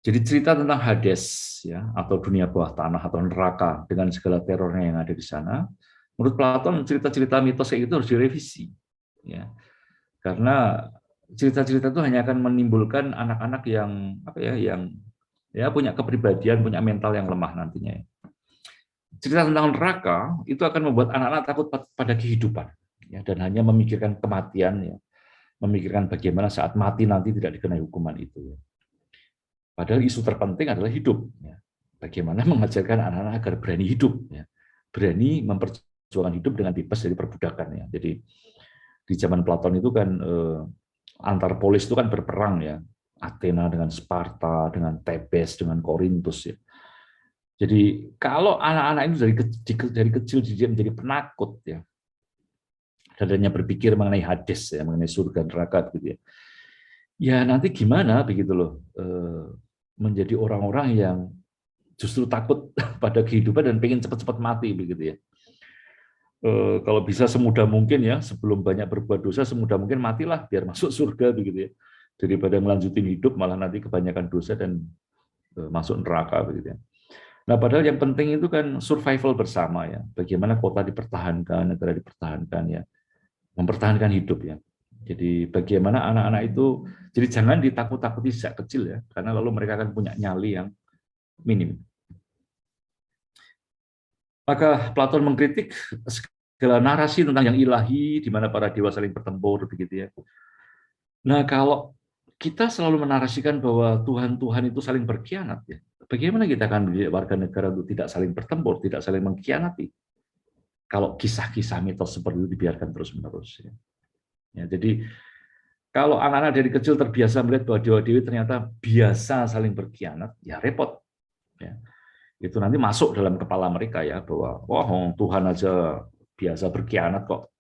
Jadi cerita tentang Hades ya atau dunia bawah tanah atau neraka dengan segala terornya yang ada di sana, menurut Platon cerita-cerita mitos kayak itu harus direvisi ya. Karena cerita-cerita itu hanya akan menimbulkan anak-anak yang apa ya yang ya punya kepribadian, punya mental yang lemah nantinya. Cerita tentang neraka itu akan membuat anak-anak takut pada kehidupan ya dan hanya memikirkan kematian ya, memikirkan bagaimana saat mati nanti tidak dikenai hukuman itu ya. Padahal isu terpenting adalah hidup. Ya. Bagaimana mengajarkan anak-anak agar berani hidup, ya. Berani memperjuangkan hidup dengan bebas dari perbudakan. Ya. Jadi di zaman Platon itu kan antar polis itu kan berperang ya, Athena dengan Sparta, dengan Thebes, dengan Korintus ya. Jadi kalau anak-anak itu dari kecil dididik menjadi penakut ya, dan hanya berpikir mengenai Hades ya, mengenai surga neraka gitu ya. Ya nanti gimana begitu loh, menjadi orang-orang yang justru takut pada kehidupan dan pengen cepat-cepat mati begitu ya. Kalau bisa semudah mungkin ya, sebelum banyak berbuat dosa semudah mungkin matilah biar masuk surga begitu ya. Daripada melanjutin hidup malah nanti kebanyakan dosa dan masuk neraka begitu ya. Nah, padahal yang penting itu kan survival bersama ya. Bagaimana kota dipertahankan, negara dipertahankan ya. Mempertahankan hidup ya. Jadi bagaimana anak-anak itu, jadi jangan ditakut-takuti sejak kecil ya, karena lalu mereka akan punya nyali yang minim. Maka Platon mengkritik segala narasi tentang yang ilahi, di mana para dewa saling bertempur, begitu ya. Nah, kalau kita selalu menarasikan bahwa Tuhan-Tuhan itu saling berkhianat, ya, bagaimana kita akan menjadi warga negara untuk tidak saling bertempur, tidak saling mengkhianati? Kalau kisah-kisah mitos seperti itu dibiarkan terus-menerus. Ya. Ya, jadi kalau anak-anak dari kecil terbiasa melihat bahwa dewa-dewi ternyata biasa saling berkhianat, ya repot. Ya. Itu nanti masuk dalam kepala mereka ya bahwa wah Tuhan aja biasa berkhianat kok,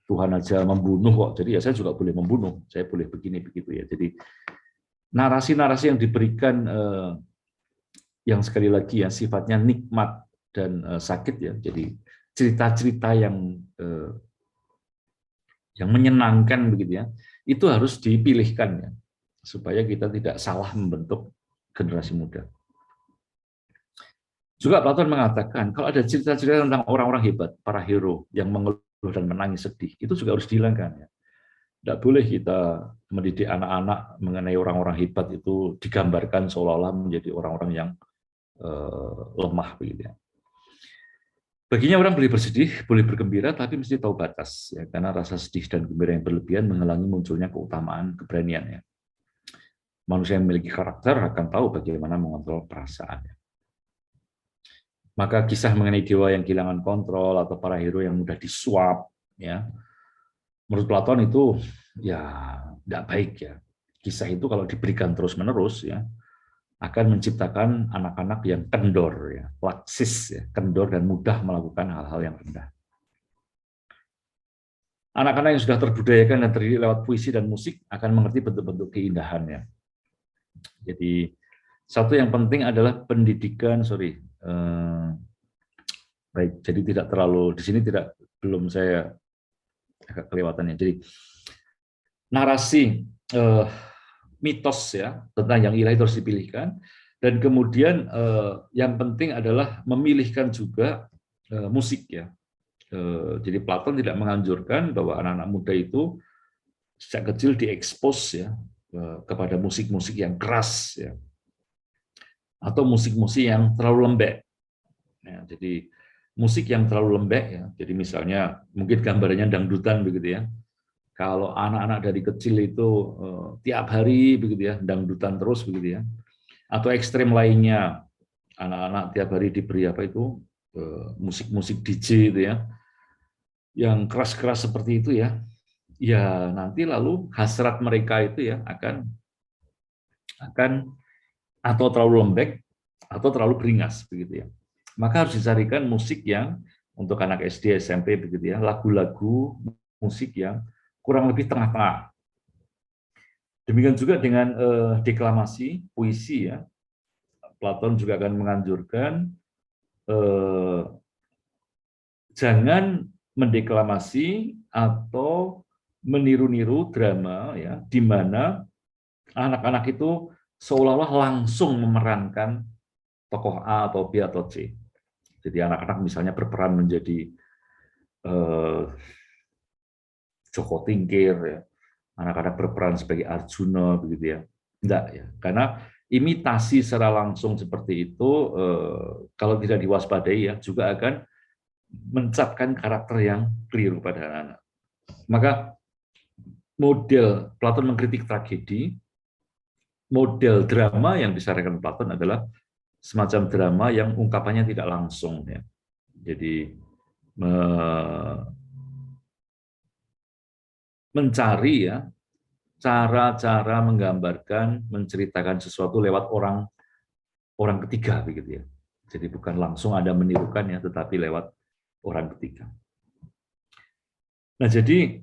Tuhan aja membunuh kok, jadi ya saya juga boleh membunuh, saya boleh begini begitu ya. Jadi narasi-narasi yang diberikan yang sekali lagi ya sifatnya nikmat dan sakit ya, jadi cerita-cerita yang menyenangkan begitu ya, itu harus dipilihkan ya, supaya kita tidak salah membentuk generasi muda. Juga Platon mengatakan, kalau ada cerita-cerita tentang orang-orang hebat, para hero yang mengeluh dan menangis sedih, itu juga harus dihilangkan. Ya. Tidak boleh kita mendidik anak-anak mengenai orang-orang hebat itu digambarkan seolah-olah menjadi orang-orang yang lemah. Begitu ya. Baginya orang boleh bersedih, boleh bergembira, tapi mesti tahu batas. Ya, karena rasa sedih dan gembira yang berlebihan menghalangi munculnya keutamaan, keberanian. Ya. Manusia yang memiliki karakter akan tahu bagaimana mengontrol perasaannya. Maka kisah mengenai dewa yang kehilangan kontrol atau para hero yang mudah disuap, ya, menurut Platon itu ya tidak baik ya. Kisah itu kalau diberikan terus-menerus ya akan menciptakan anak-anak yang kendor, ya, laksis, ya, kendor dan mudah melakukan hal-hal yang rendah. Anak-anak yang sudah terbudayakan dan terdidik lewat puisi dan musik akan mengerti bentuk-bentuk keindahannya. Jadi satu yang penting adalah pendidikan, baik, jadi tidak terlalu di sini belum saya agak kelewatannya. Jadi narasi mitos ya tentang yang ilahi harus dipilihkan, dan kemudian yang penting adalah memilihkan juga musik ya. Jadi Platon tidak menganjurkan bahwa anak-anak muda itu sejak kecil diekspos ya kepada musik-musik yang keras ya, atau musik-musik yang terlalu lembek. Ya, jadi musik yang terlalu lembek ya. Jadi misalnya mungkin gambarnya dangdutan begitu ya. Kalau anak-anak dari kecil itu tiap hari begitu ya dangdutan terus begitu ya. Atau ekstrem lainnya anak-anak tiap hari diberi apa itu musik-musik DJ itu ya. Yang keras-keras seperti itu ya. Ya nanti lalu hasrat mereka itu ya akan atau terlalu lembek atau terlalu beringas begitu ya. Maka harus dicarikan musik yang untuk anak SD, SMP begitu ya, lagu-lagu musik yang kurang lebih tengah-tengah. Demikian juga dengan deklamasi, puisi ya. Platon juga akan menganjurkan jangan mendeklamasi atau meniru-niru drama ya, di mana anak-anak itu seolah-olah langsung memerankan tokoh A atau B atau C. Jadi anak-anak misalnya berperan menjadi Joko Tingkir ya, anak-anak berperan sebagai Arjuna begitu ya. Enggak ya, karena imitasi secara langsung seperti itu kalau tidak diwaspadai ya juga akan mencapkan karakter yang keliru pada anak-anak. Maka model Platon mengkritik tragedi, model drama yang disarankan Platon adalah semacam drama yang ungkapannya tidak langsung ya. Jadi mencari ya cara-cara menggambarkan, menceritakan sesuatu lewat orang ketiga begitu ya. Jadi bukan langsung Anda menirukan ya, tetapi lewat orang ketiga. Nah, jadi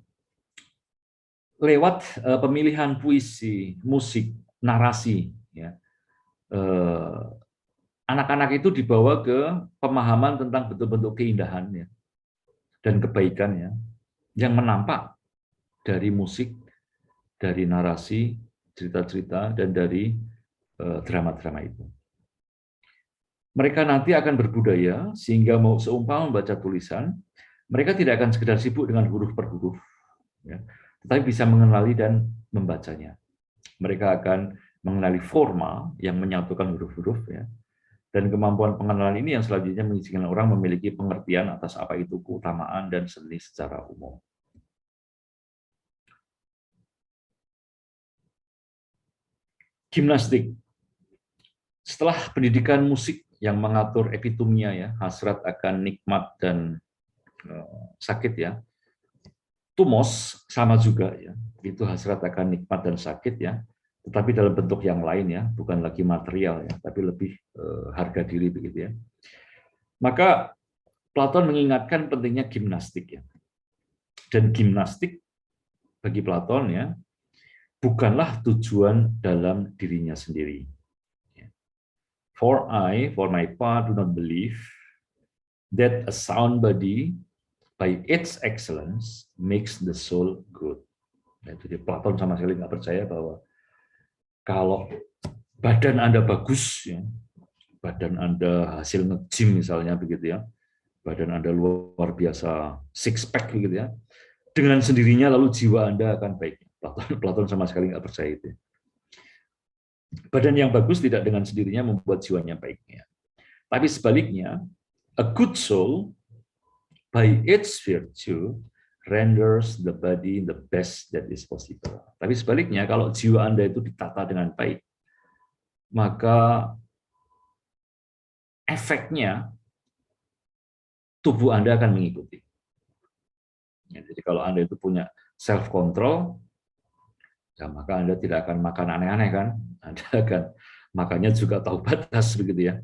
lewat pemilihan puisi, musik, narasi ya. Anak-anak itu dibawa ke pemahaman tentang bentuk-bentuk keindahan ya, dan kebaikan ya, yang menampak dari musik, dari narasi, cerita-cerita, dan dari drama-drama itu. Mereka nanti akan berbudaya, sehingga mau seumpama membaca tulisan, mereka tidak akan sekedar sibuk dengan huruf per huruf, ya, tetapi bisa mengenali dan membacanya. Mereka akan mengenali forma yang menyatukan huruf-huruf, ya, dan kemampuan pengenalan ini yang selanjutnya mengizinkan orang memiliki pengertian atas apa itu keutamaan dan seni secara umum. Gimnastik. Setelah pendidikan musik yang mengatur epitomnya ya, hasrat akan nikmat dan sakit ya. Tumos sama juga ya, itu hasrat akan nikmat dan sakit ya, tetapi dalam bentuk yang lain ya, bukan lagi material ya, tapi lebih harga diri begitu ya. Maka Platon mengingatkan pentingnya gimnastik ya. Dan gimnastik bagi Platon ya bukanlah tujuan dalam dirinya sendiri. For my part, do not believe that a sound body by its excellence makes the soul good. Jadi Platon sama sekali nggak percaya bahwa kalau badan Anda bagus, ya, badan Anda hasil nge-gym misalnya begitu ya, badan Anda luar biasa six pack begitu ya, dengan sendirinya lalu jiwa Anda akan baik. Platon sama sekali nggak percaya itu. Badan yang bagus tidak dengan sendirinya membuat jiwanya baik. Tapi sebaliknya, a good soul by its virtue renders the body the best that is possible. Tapi sebaliknya, kalau jiwa Anda itu ditata dengan baik, maka efeknya tubuh Anda akan mengikuti. Jadi kalau Anda itu punya self control, ya maka Anda tidak akan makan aneh-aneh kan, Anda akan makannya juga tahu batas begitu ya.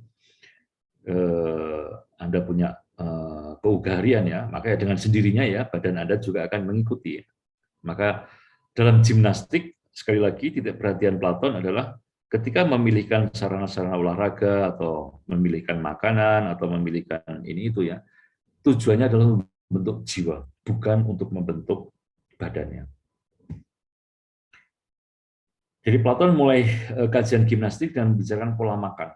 Anda punya keugarian ya, maka dengan sendirinya ya badan Anda juga akan mengikuti. Maka dalam gimnastik sekali lagi titik perhatian Platon adalah ketika memilihkan sarana-sarana olahraga atau memilihkan makanan atau memilihkan ini itu ya, tujuannya adalah membentuk jiwa, bukan untuk membentuk badannya. Jadi Platon mulai kajian gimnastik dan membicarakan pola makan.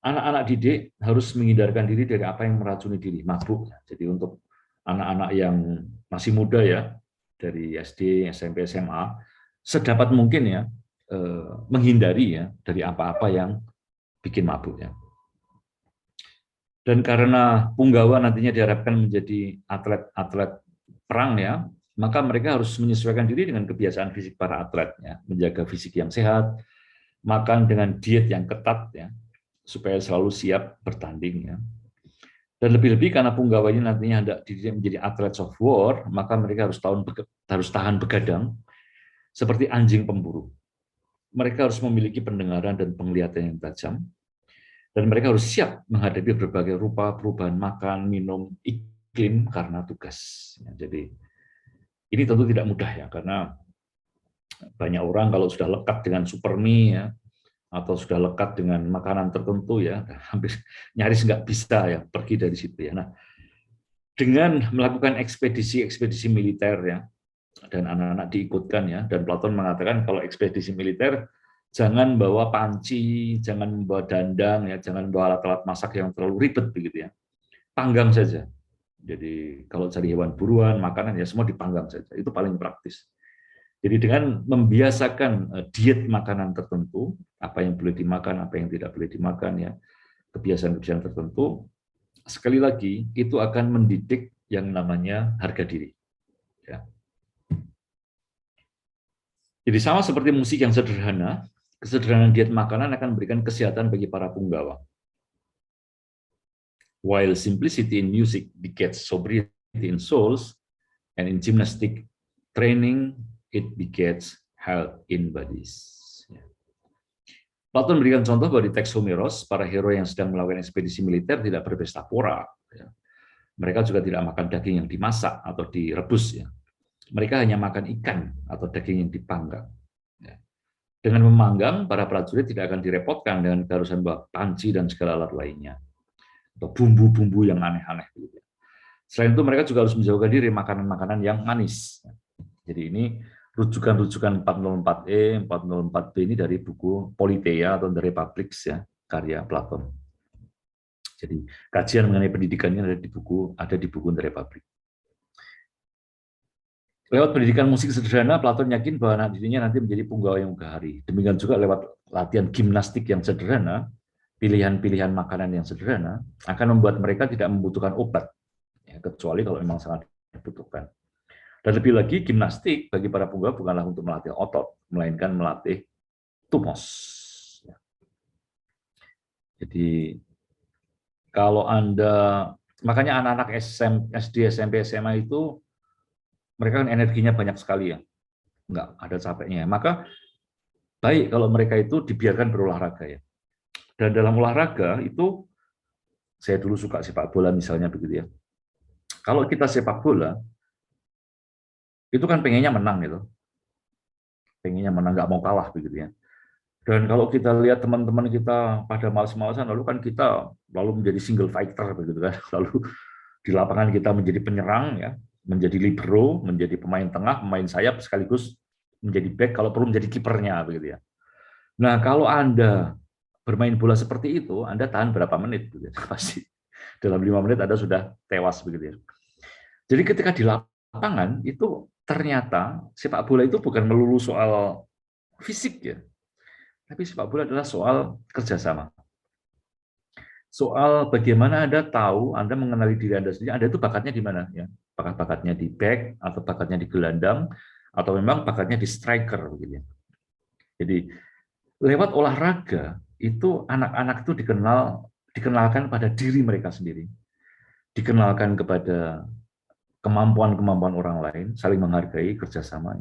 Anak-anak didik harus menghindarkan diri dari apa yang meracuni diri, mabuk. Jadi untuk anak-anak yang masih muda ya, dari SD, SMP, SMA, sedapat mungkin ya menghindari ya dari apa-apa yang bikin mabuk ya. Dan karena punggawa nantinya diharapkan menjadi atlet-atlet perang ya, maka mereka harus menyesuaikan diri dengan kebiasaan fisik para atletnya, menjaga fisik yang sehat, makan dengan diet yang ketat ya, supaya selalu siap bertanding ya. Dan lebih-lebih karena punggawa ini nantinya hendak dididik menjadi atlet of war, maka mereka harus tahan begadang seperti anjing pemburu. Mereka harus memiliki pendengaran dan penglihatan yang tajam. Dan mereka harus siap menghadapi berbagai rupa perubahan makan, minum, iklim karena tugas. Jadi ini tentu tidak mudah ya, karena banyak orang kalau sudah lekat dengan supermie ya, atau sudah lekat dengan makanan tertentu ya, hampir nyaris nggak bisa ya pergi dari situ ya. Nah, dengan melakukan ekspedisi-ekspedisi militer ya, dan anak-anak diikutkan ya, dan Platon mengatakan kalau ekspedisi militer jangan bawa panci, jangan membawa dandang ya, jangan bawa alat-alat masak yang terlalu ribet begitu ya. Panggang saja. Jadi kalau cari hewan buruan, makanan ya semua dipanggang saja. Itu paling praktis. Jadi dengan membiasakan diet makanan tertentu, apa yang boleh dimakan, apa yang tidak boleh dimakan ya, kebiasaan-kebiasaan tertentu, sekali lagi itu akan mendidik yang namanya harga diri. Ya. Jadi sama seperti musik yang sederhana, kesederhanaan diet makanan akan memberikan kesehatan bagi para punggawa. While simplicity in music begets sobriety in souls, and in gymnastic training it begets health in bodies. Platon memberikan contoh bahwa di teks Homeros, para hero yang sedang melakukan ekspedisi militer tidak berpesta pora. Mereka juga tidak makan daging yang dimasak atau direbus. Mereka hanya makan ikan atau daging yang dipanggang. Dengan memanggang, para prajurit tidak akan direpotkan dengan keharusan bawa panci dan segala alat lainnya, atau bumbu-bumbu yang aneh-aneh. Selain itu, mereka juga harus menjauhkan diri makanan-makanan yang manis. Jadi ini rujukan-rujukan 404E, 404B ini dari buku Politeia atau The Republics ya, karya Platon. Jadi kajian mengenai pendidikannya ada di buku The Republic. Lewat pendidikan musik sederhana, Platon yakin bahwa anak dirinya nanti menjadi punggawa yang megahari. Demikian juga lewat latihan gimnastik yang sederhana, pilihan-pilihan makanan yang sederhana, akan membuat mereka tidak membutuhkan obat, ya, kecuali kalau memang sangat dibutuhkan. Dan lebih lagi, gimnastik bagi para punggawa bukanlah untuk melatih otot, melainkan melatih tumos. Jadi, kalau Anda, makanya anak-anak SD, SMP, SMA itu, mereka kan energinya banyak sekali ya, nggak ada capeknya. Maka, baik kalau mereka itu dibiarkan berolahraga ya. Dan dalam olahraga itu, saya dulu suka sepak bola misalnya begitu ya. Kalau kita sepak bola, itu kan pengennya menang gitu. Pengennya menang, nggak mau kalah begitu ya. Dan kalau kita lihat teman-teman kita pada malas-malasan, lalu kan kita lalu menjadi single fighter begitu kan. Lalu di lapangan kita menjadi penyerang ya, menjadi libero, menjadi pemain tengah, pemain sayap sekaligus menjadi back, kalau perlu menjadi kipernya begitu ya. Nah, kalau Anda bermain bola seperti itu, Anda tahan berapa menit gitu ya. Pasti dalam 5 menit Anda sudah tewas begitu ya. Jadi ketika di lapangan itu ternyata sepak bola itu bukan melulu soal fisik ya, tapi sepak bola adalah soal kerjasama. Soal bagaimana Anda tahu, Anda mengenali diri Anda sendiri, Anda itu bakatnya di mana ya? Bakatnya di back atau bakatnya di gelandang atau memang bakatnya di striker begitu ya. Jadi lewat olahraga itu anak-anak itu dikenalkan pada diri mereka sendiri. Dikenalkan kepada kemampuan-kemampuan orang lain, saling menghargai, kerjasama.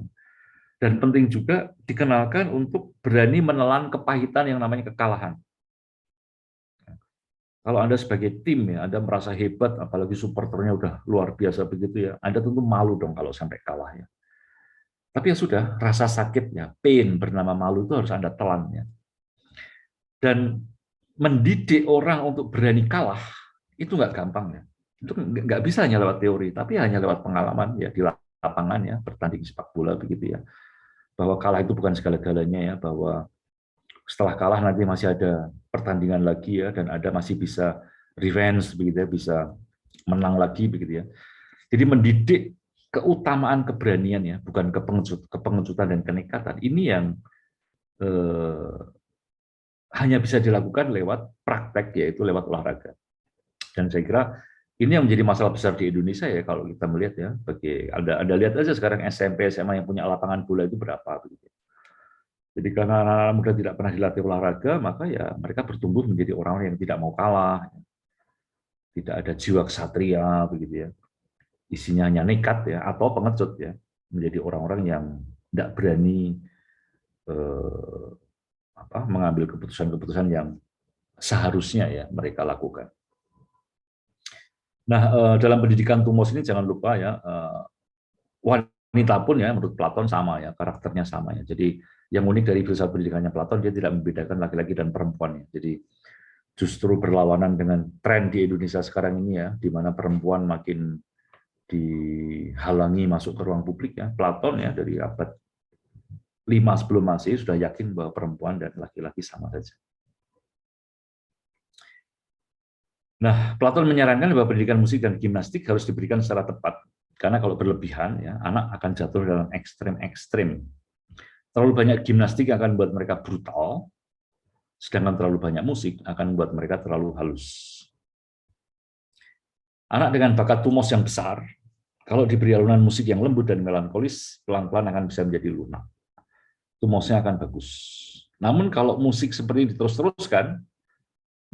Dan penting juga dikenalkan untuk berani menelan kepahitan yang namanya kekalahan. Kalau Anda sebagai tim ya, Anda merasa hebat, apalagi supporternya udah luar biasa begitu ya, Anda tentu malu dong kalau sampai kalah ya. Tapi ya sudah, rasa sakitnya, pain bernama malu itu harus Anda telan ya. Dan mendidik orang untuk berani kalah itu nggak gampang ya. Itu nggak bisa hanya lewat teori, tapi hanya lewat pengalaman ya di lapangan ya, bertanding sepak bola begitu ya. Bahwa kalah itu bukan segala-galanya ya, bahwa setelah kalah nanti masih ada pertandingan lagi ya, dan ada masih bisa revenge begitu ya, bisa menang lagi begitu ya. Jadi mendidik keutamaan keberanian ya, bukan kepengejutan dan kenekatan. Ini yang hanya bisa dilakukan lewat praktek, yaitu lewat olahraga. Dan saya kira ini yang menjadi masalah besar di Indonesia ya, kalau kita melihat ya. Bagi Anda lihat aja sekarang SMP, SMA yang punya lapangan bola itu berapa begitu. Jadi karena anak-anak muda tidak pernah dilatih olahraga, maka ya mereka bertumbuh menjadi orang-orang yang tidak mau kalah, tidak ada jiwa ksatria begitu ya. Isinya hanya nekat ya, atau pengecut ya, menjadi orang-orang yang tidak berani mengambil keputusan-keputusan yang seharusnya ya mereka lakukan. Nah, dalam pendidikan Tumos ini jangan lupa ya, wanita pun ya menurut Platon sama ya, karakternya sama ya. Jadi yang unik dari filsafat pendidikannya Platon, dia tidak membedakan laki-laki dan perempuan ya. Jadi justru berlawanan dengan tren di Indonesia sekarang ini ya, di mana perempuan makin dihalangi masuk ke ruang publik ya. Platon ya dari abad 5 sebelum Masehi sudah yakin bahwa perempuan dan laki-laki sama saja. Nah, Platon menyarankan bahwa pendidikan musik dan gimnastik harus diberikan secara tepat. Karena kalau berlebihan, ya, anak akan jatuh dalam ekstrem-ekstrem. Terlalu banyak gimnastik akan membuat mereka brutal, sedangkan terlalu banyak musik akan membuat mereka terlalu halus. Anak dengan bakat tumos yang besar, kalau diberi alunan musik yang lembut dan melankolis, pelan-pelan akan bisa menjadi lunak. Tumosnya akan bagus. Namun kalau musik seperti ini diterus-teruskan,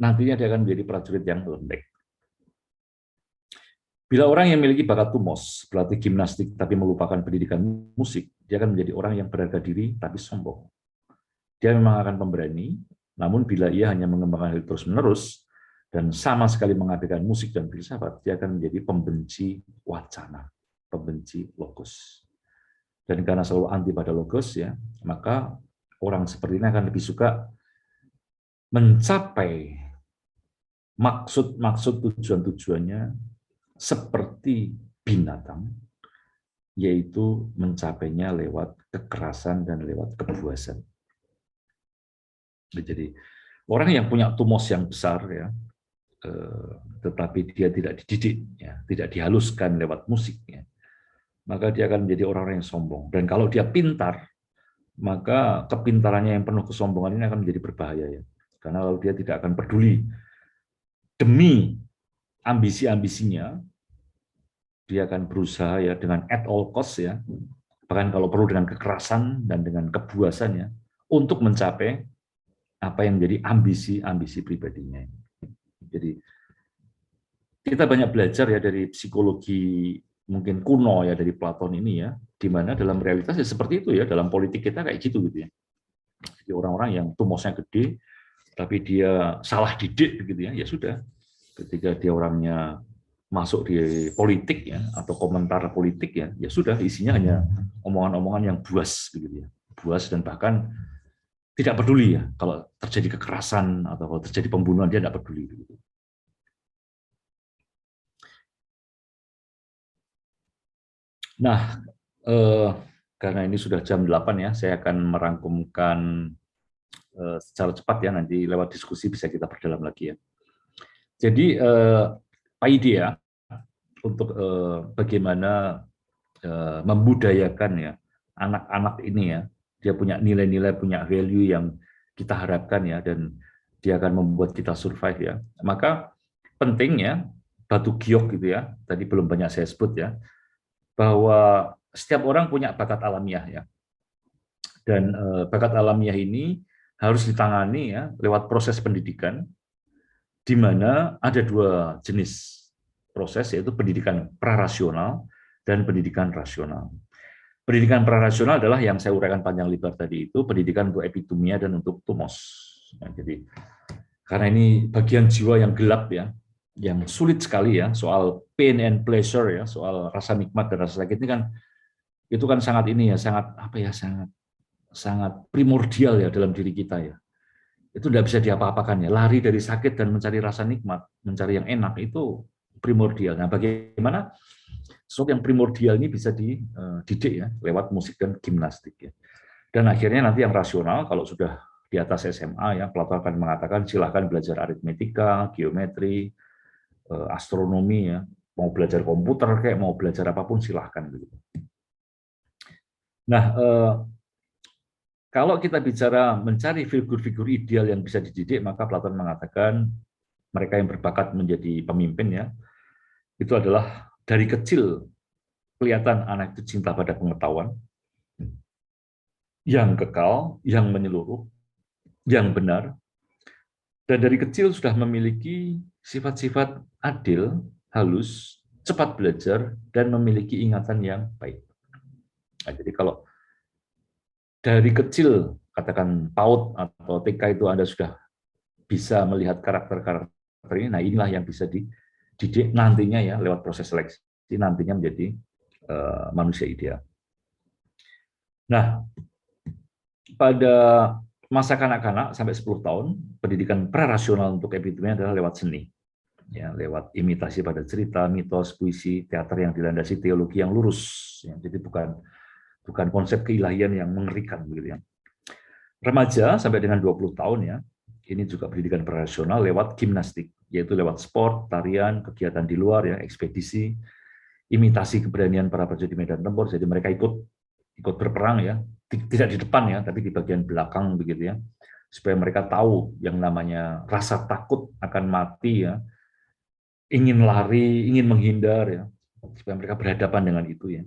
nantinya dia akan menjadi prajurit yang lembek. Bila orang yang memiliki bakat tumos, berlatih gimnastik tapi melupakan pendidikan musik, dia akan menjadi orang yang berharga diri tapi sombong. Dia memang akan pemberani, namun bila ia hanya mengembangkan hal terus-menerus dan sama sekali mengabaikan musik dan filsafat, dia akan menjadi pembenci wacana, pembenci logos. Dan karena selalu anti pada logos, ya, maka orang seperti ini akan lebih suka mencapai maksud-maksud tujuan-tujuannya seperti binatang, yaitu mencapainya lewat kekerasan dan lewat kepuasan. Jadi orang yang punya tumos yang besar, ya, tetapi dia tidak dididik, ya, tidak dihaluskan lewat musiknya, maka dia akan menjadi orang-orang yang sombong. Dan kalau dia pintar, maka kepintarannya yang penuh kesombongan ini akan menjadi berbahaya, ya, karena lalu dia tidak akan peduli demi ambisi-ambisinya. Dia akan berusaha ya dengan at all cost ya, bahkan kalau perlu dengan kekerasan dan dengan kebuasannya untuk mencapai apa yang menjadi ambisi-ambisi pribadinya. Jadi kita banyak belajar ya dari psikologi mungkin kuno ya dari Platon ini ya, di mana dalam realitas ya seperti itu ya, dalam politik kita kayak gitu ya. Jadi orang-orang yang tumosnya gede tapi dia salah didik begitu ya, ya sudah. Ketika dia orangnya masuk di politik ya atau komentar politik ya, ya sudah isinya hanya omongan-omongan yang buas begitu ya, buas dan bahkan tidak peduli ya kalau terjadi kekerasan atau kalau terjadi pembunuhan dia tidak peduli begitu. Nah, karena ini sudah jam 8 ya, saya akan merangkumkan secara cepat ya, nanti lewat diskusi bisa kita perdalam lagi ya. Jadi idea untuk bagaimana membudayakan ya anak-anak ini ya, dia punya nilai-nilai, punya value yang kita harapkan ya, dan dia akan membuat kita survive ya. Maka penting ya, batu giok gitu ya, tadi belum banyak saya sebut ya, bahwa setiap orang punya bakat alamiah ya, dan bakat alamiah ini harus ditangani ya lewat proses pendidikan, di mana ada dua jenis proses, yaitu pendidikan prarasional dan pendidikan rasional. Pendidikan prarasional adalah yang saya uraikan panjang lebar tadi itu, pendidikan untuk epitumia dan untuk tumos. Nah, jadi karena ini bagian jiwa yang gelap ya, yang sulit sekali ya, soal pain and pleasure ya, soal rasa nikmat dan rasa sakit ini kan, itu kan sangat ini ya, sangat apa ya, sangat primordial ya dalam diri kita ya. Itu tidak bisa diapa-apakan ya, lari dari sakit dan mencari rasa nikmat, mencari yang enak itu primordial. Nah, bagaimana sesuatu yang primordial ini bisa dididik ya lewat musik dan gimnastik ya. Dan akhirnya nanti yang rasional kalau sudah di atas SMA ya, Plato akan mengatakan silahkan belajar aritmetika, geometri, astronomi ya, mau belajar komputer kayak mau belajar apapun silahkan gitu. Nah, kalau kita bicara mencari figur-figur ideal yang bisa dididik, maka Platon mengatakan mereka yang berbakat menjadi pemimpin ya, itu adalah dari kecil kelihatan anak itu cinta pada pengetahuan, yang kekal, yang menyeluruh, yang benar, dan dari kecil sudah memiliki sifat-sifat adil, halus, cepat belajar, dan memiliki ingatan yang baik. Nah, jadi kalau dari kecil, katakan PAUD atau TK itu Anda sudah bisa melihat karakter-karakter ini, nah inilah yang bisa dididik nantinya ya lewat proses seleksi nantinya menjadi manusia ideal. Nah, pada masa kanak-kanak sampai 10 tahun, pendidikan prarasional untuk epitome adalah lewat seni. Ya, lewat imitasi pada cerita, mitos, puisi, teater yang dilandasi teologi yang lurus. Ya, jadi bukan konsep keilahian yang mengerikan begitu ya. Remaja sampai dengan 20 tahun ya, ini juga pendidikan prarasional lewat gimnastik, yaitu lewat sport, tarian, kegiatan di luar ya, ekspedisi, imitasi keberanian para prajurit di medan tempur. Jadi mereka ikut berperang ya, tidak di depan ya, tapi di bagian belakang begitu ya, supaya mereka tahu yang namanya rasa takut akan mati ya, ingin lari, ingin menghindar ya, supaya mereka berhadapan dengan itu ya.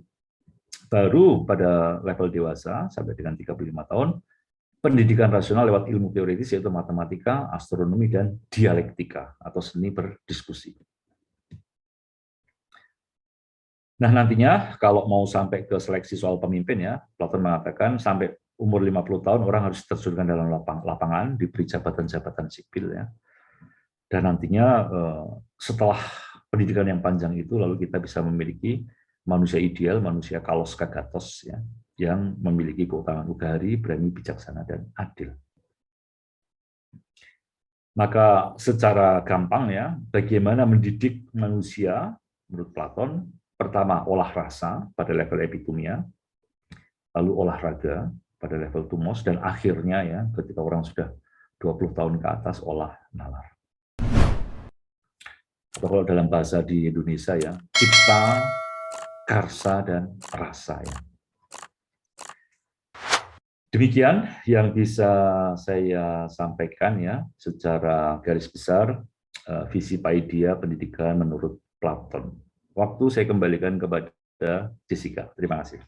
Baru pada level dewasa sampai dengan 35 tahun, pendidikan rasional lewat ilmu teoritis yaitu matematika, astronomi, dan dialektika atau seni berdiskusi. Nah, nantinya kalau mau sampai ke seleksi soal pemimpin ya, Platon mengatakan sampai umur 50 tahun orang harus diterjunkan dalam lapangan, diberi jabatan-jabatan sipil ya. Dan nantinya setelah pendidikan yang panjang itu lalu kita bisa memiliki manusia ideal, manusia kalos kagatos ya, yang memiliki keutamaan ugahari, berani, bijaksana, dan adil. Maka secara gampang ya, bagaimana mendidik manusia menurut Platon? Pertama, olah rasa pada level epitumia, lalu olahraga pada level tumos, dan akhirnya ya ketika orang sudah 20 tahun ke atas, olah nalar. Atau kalau dalam bahasa di Indonesia ya, cipta, karsa, dan rasa ya. Demikian yang bisa saya sampaikan ya secara garis besar visi Paideia pendidikan menurut Platon. Waktu saya kembalikan kepada Jessica. Terima kasih.